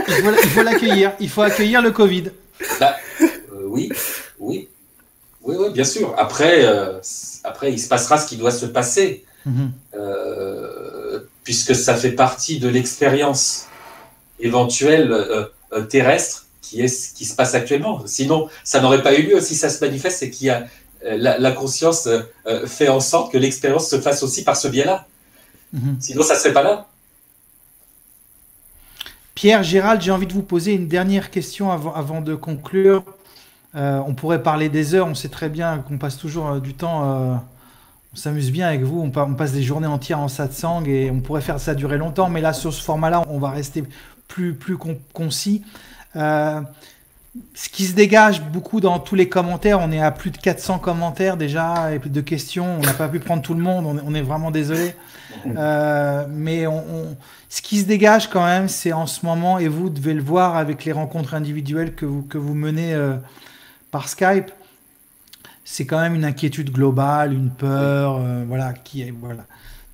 Il faut l'accueillir. Il faut accueillir le Covid. Oui, bien sûr. Après, il se passera ce qui doit se passer, puisque ça fait partie de l'expérience éventuelle terrestre qui se passe actuellement. Sinon, ça n'aurait pas eu lieu. Si ça se manifeste, c'est qu'il y a la conscience fait en sorte que l'expérience se fasse aussi par ce biais-là. Sinon, ça ne serait pas là. Pierre, Gérald, j'ai envie de vous poser une dernière question avant de conclure. On pourrait parler des heures, on sait très bien qu'on passe toujours du temps, on s'amuse bien avec vous, on passe des journées entières en satsang et on pourrait faire ça durer longtemps, mais là, sur ce format-là, on va rester plus concis. Ce qui se dégage beaucoup dans tous les commentaires, on est à plus de 400 commentaires déjà et plus de questions, on n'a pas pu prendre tout le monde, on est vraiment désolé. Mais ce qui se dégage quand même, c'est en ce moment, et vous devez le voir avec les rencontres individuelles que vous menez par Skype, c'est quand même une inquiétude globale, une peur,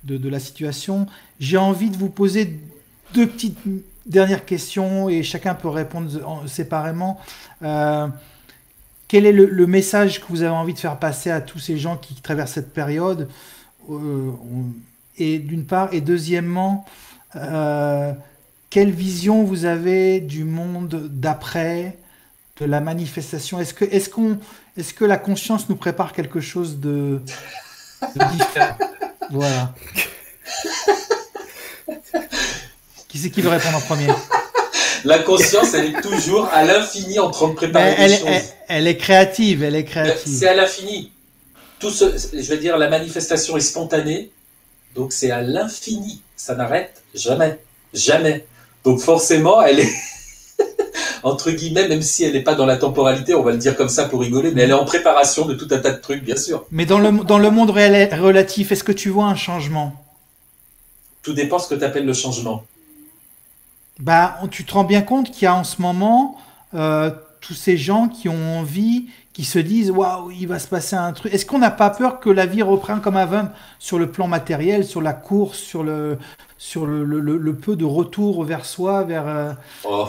de la situation. J'ai envie de vous poser deux petites dernières questions et chacun peut répondre séparément. Quel est le message que vous avez envie de faire passer à tous ces gens qui traversent cette période et d'une part, et deuxièmement, quelle vision vous avez du monde d'après, de la manifestation? Est-ce Est-ce que la conscience nous prépare quelque chose de différent? Voilà. Qui c'est qui veut répondre en premier? La conscience, elle est toujours à l'infini en train de préparer des choses. Elle est créative, elle est créative. C'est à l'infini. Je veux dire, la manifestation est spontanée, donc c'est à l'infini. Ça n'arrête jamais. Jamais. Donc forcément, elle est, entre guillemets, même si elle n'est pas dans la temporalité, on va le dire comme ça pour rigoler, mais elle est en préparation de tout un tas de trucs, bien sûr. Mais dans le monde relatif, est-ce que tu vois un changement? Tout dépend ce que tu appelles le changement. Bah, tu te rends bien compte qu'il y a en ce moment tous ces gens qui ont envie, qui se disent waouh, il va se passer un truc. Est-ce qu'on n'a pas peur que la vie reprenne comme avant sur le plan matériel, sur la course, sur le peu de retour vers soi, vers Oh,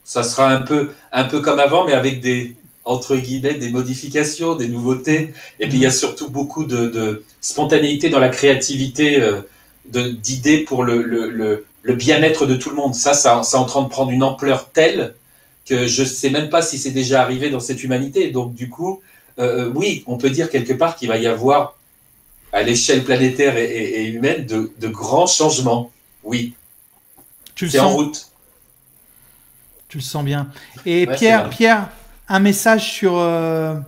ça sera un peu comme avant, mais avec des, entre guillemets, des modifications, des nouveautés. Et puis il y a surtout beaucoup de spontanéité dans la créativité, d'idées pour le bien-être de tout le monde. Ça est en train de prendre une ampleur telle que je ne sais même pas si c'est déjà arrivé dans cette humanité. Donc du coup, oui, on peut dire quelque part qu'il va y avoir, à l'échelle planétaire et humaine, de grands changements. Oui, c'est en route. Tu le sens bien. Et Ouais, Pierre, un message un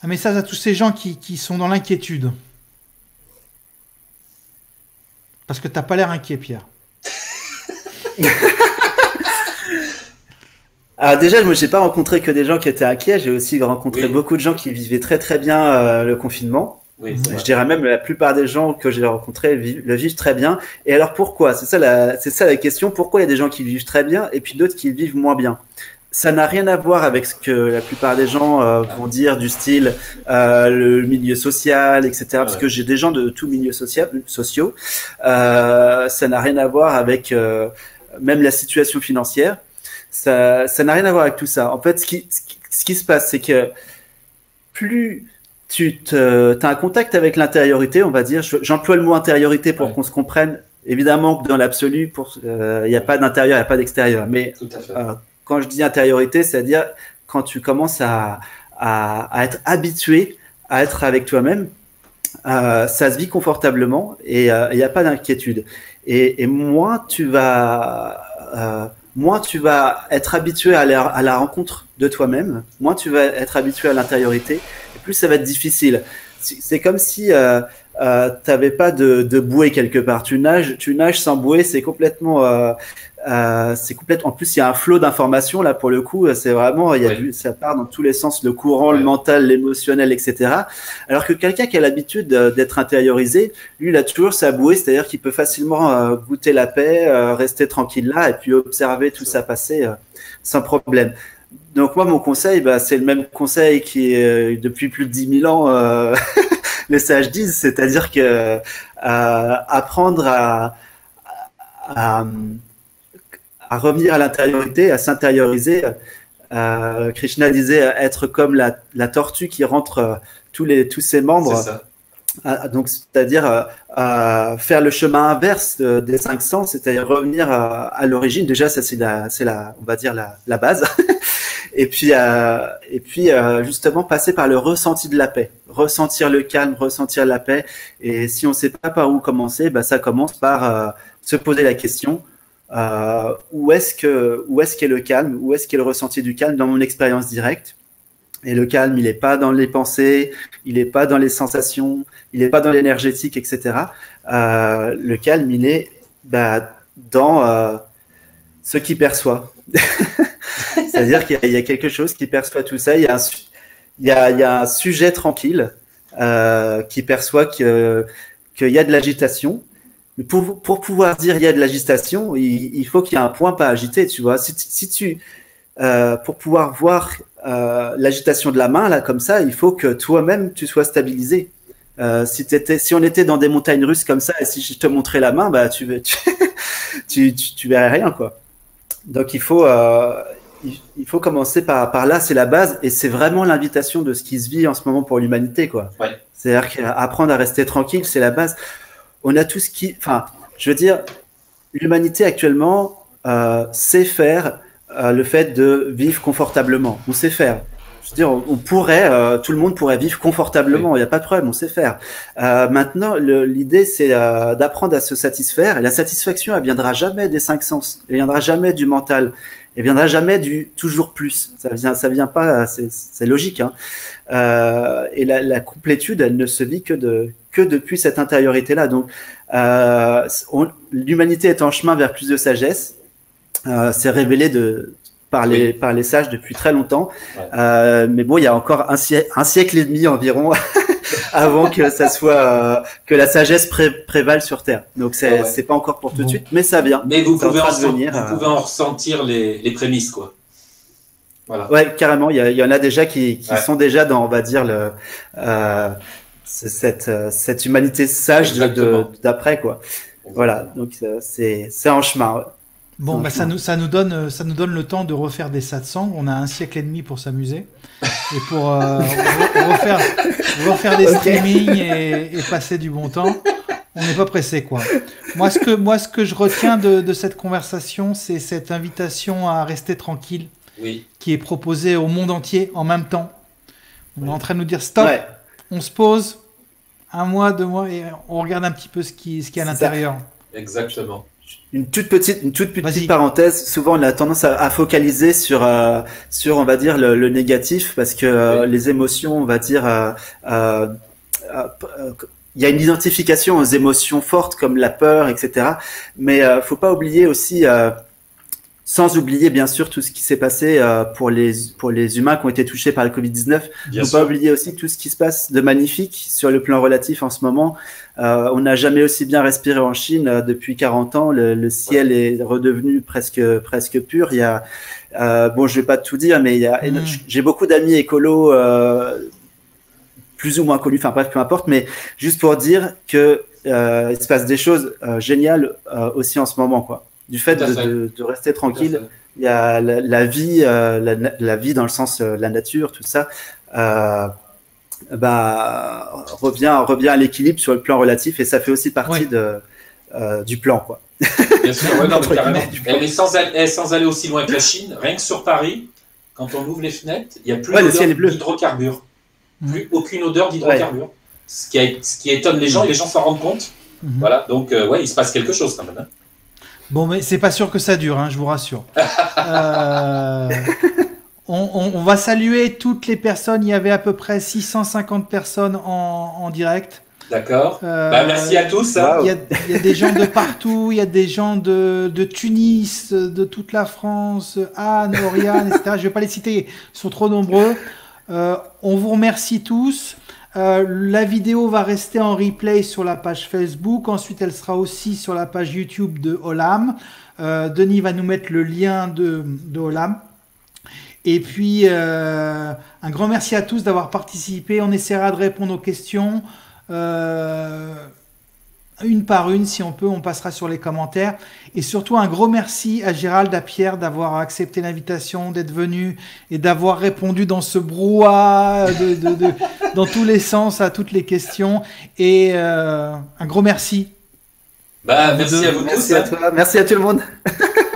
message à tous ces gens qui sont dans l'inquiétude. Parce que tu n'as pas l'air inquiet, Pierre. Alors déjà, moi, j'ai pas rencontré que des gens qui étaient inquiets. J'ai aussi rencontré beaucoup de gens qui vivaient très très bien le confinement. Oui, je dirais même la plupart des gens que j'ai rencontrés le vivent très bien. Et alors pourquoi? C'est ça la question. Pourquoi il y a des gens qui vivent très bien et puis d'autres qui vivent moins bien? Ça n'a rien à voir avec ce que la plupart des gens vont dire du style le milieu social, etc. Parce que j'ai des gens de tout milieu sociaux. Ça n'a rien à voir avec même la situation financière. Ça n'a rien à voir avec tout ça. En fait, ce qui se passe, c'est que plus tu as un contact avec l'intériorité, on va dire, j'emploie le mot intériorité pour qu'on se comprenne. Évidemment que dans l'absolu, il n'y a pas d'intérieur, il n'y a pas d'extérieur. Mais quand je dis intériorité, c'est-à-dire quand tu commences à être habitué à être avec toi-même, ça se vit confortablement et il n'y a pas d'inquiétude. Et moins tu vas être habitué à la rencontre de toi-même, moins tu vas être habitué à l'intériorité, et plus ça va être difficile. C'est comme si t'avais pas de bouée quelque part. Tu nages sans bouée, c'est complètement. En plus, il y a un flot d'informations là pour le coup. C'est vraiment, ça part dans tous les sens, le courant, le mental, l'émotionnel, etc. Alors que quelqu'un qui a l'habitude d'être intériorisé, lui, il a toujours sa bouée, c'est-à-dire qu'il peut facilement goûter la paix, rester tranquille là, et puis observer tout ça passer sans problème. Donc moi, mon conseil, c'est le même conseil qui est depuis plus de 10 000 ans. Les sages disent, c'est-à-dire que apprendre à revenir à l'intériorité, à s'intérioriser. Krishna disait être comme la tortue qui rentre tous ses membres. C'est ça. Donc, c'est-à-dire faire le chemin inverse des 5 sens, c'est-à-dire revenir à l'origine. Déjà, ça c'est on va dire la base. Et puis justement passer par le ressenti de la paix, ressentir le calme, ressentir la paix. Et si on ne sait pas par où commencer, ça commence par se poser la question où est-ce qu'est le calme, où est-ce qu'est le ressenti du calme dans mon expérience directe. Et le calme, il n'est pas dans les pensées, il n'est pas dans les sensations, il n'est pas dans l'énergétique, etc. Le calme, il est dans ce qui perçoit. C'est-à-dire qu'il y a quelque chose qui perçoit tout ça. Il y a un sujet tranquille qui perçoit qu'il y a de l'agitation. Mais pour pouvoir dire il y a de l'agitation, il faut qu'il y ait un point pas agité. Tu vois, pour pouvoir voir l'agitation de la main là comme ça, il faut que toi-même tu sois stabilisé. Si on était dans des montagnes russes comme ça et si je te montrais la main, tu verrais rien quoi. Donc il faut commencer par là, c'est la base et c'est vraiment l'invitation de ce qui se vit en ce moment pour l'humanité quoi. Ouais. C'est-à-dire qu'apprendre à rester tranquille, c'est la base. On a tout ce qui, je veux dire, l'humanité actuellement sait faire le fait de vivre confortablement. On sait faire. veux dire, on pourrait, tout le monde pourrait vivre confortablement. Il n'y a pas de problème, on sait faire. Maintenant, l'idée, c'est d'apprendre à se satisfaire. Et la satisfaction, elle viendra jamais des 5 sens. Elle viendra jamais du mental. Elle viendra jamais du toujours plus. Ça vient pas. C'est logique. Hein. Et la complétude, elle ne se vit que depuis cette intériorité-là. Donc, l'humanité est en chemin vers plus de sagesse. C'est révélé par les sages depuis très longtemps. Ouais. Mais bon, il y a encore un siècle et demi environ avant que ça soit que la sagesse prévale sur Terre. Donc c'est pas encore pour tout de suite, mais ça vient. Mais vous pouvez en ressentir les prémices, quoi. Voilà. Ouais, carrément. Il y en a déjà qui sont déjà dans, on va dire, cette humanité sage d'après, quoi. Exactement. Voilà. Donc c'est en chemin. Ouais. Bon, bah ça nous donne le temps de refaire des satsangs. On a un siècle et demi pour s'amuser et pour refaire des streamings et passer du bon temps. On n'est pas pressé, quoi. Moi, ce que je retiens de cette conversation, c'est cette invitation à rester tranquille, qui est proposée au monde entier en même temps. On est en train de nous dire stop, on se pose, 1 mois, 2 mois, et on regarde un petit peu ce qui est à l'intérieur. Exactement. Une toute petite parenthèse. Souvent, on a tendance à focaliser sur, on va dire, le négatif, parce que les émotions, on va dire, il y a une identification aux émotions fortes comme la peur, etc. Mais faut pas oublier aussi, sans oublier bien sûr tout ce qui s'est passé pour les humains qui ont été touchés par le Covid-19. Faut pas oublier aussi tout ce qui se passe de magnifique sur le plan relatif en ce moment. On n'a jamais aussi bien respiré en Chine depuis 40 ans. Le ciel est redevenu presque pur. Il y a bon, je vais pas tout dire, mais j'ai beaucoup d'amis écolos plus ou moins connus, enfin bref, peu importe, mais juste pour dire que il se passe des choses géniales aussi en ce moment, quoi. Du fait de rester tranquille, il y a la vie dans le sens la nature, tout ça, revient à l'équilibre sur le plan relatif, et ça fait aussi partie du plan, quoi. Bien sûr, non, carrément. Mais sans aller aussi loin que la Chine, rien que sur Paris, quand on ouvre les fenêtres, il n'y a plus d'hydrocarbures. Plus aucune odeur d'hydrocarbures. Ce qui étonne les gens, et les gens s'en rendent compte. Voilà, donc il se passe quelque chose quand même. Hein. Bon, mais c'est pas sûr que ça dure, hein, je vous rassure. On va saluer toutes les personnes. Il y avait à peu près 650 personnes en direct. D'accord. Merci à tous. Hein. Il y a des gens de partout. Il y a des gens de Tunis, de toute la France, Anne, Oriane, etc. Je ne vais pas les citer, ils sont trop nombreux. On vous remercie tous. La vidéo va rester en replay sur la page Facebook. Ensuite, elle sera aussi sur la page YouTube de Olam. Denis va nous mettre le lien de Olam. Et puis, un grand merci à tous d'avoir participé. On essaiera de répondre aux questions. Une par une, si on peut, on passera sur les commentaires. Et surtout, un gros merci à Gérald, à Pierre d'avoir accepté l'invitation, d'être venu et d'avoir répondu dans ce brouhaha, dans tous les sens à toutes les questions. Et un gros merci. Merci à vous tous. Merci à toi. Merci à tout le monde.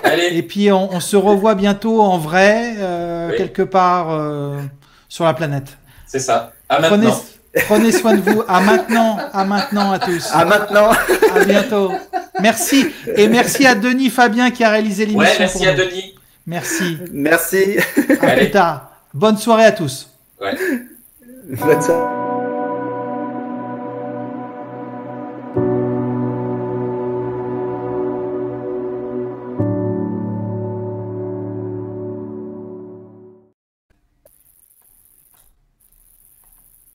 Allez. Et puis, on se revoit bientôt en vrai, quelque part sur la planète. C'est ça. À maintenant. Prenez soin de vous. À maintenant à tous. À maintenant. À bientôt. Merci. Et merci à Denis Fabien qui a réalisé l'émission. Ouais, merci à Denis. Merci. Merci. À plus tard. Bonne soirée à tous. Ouais. Bonne soirée.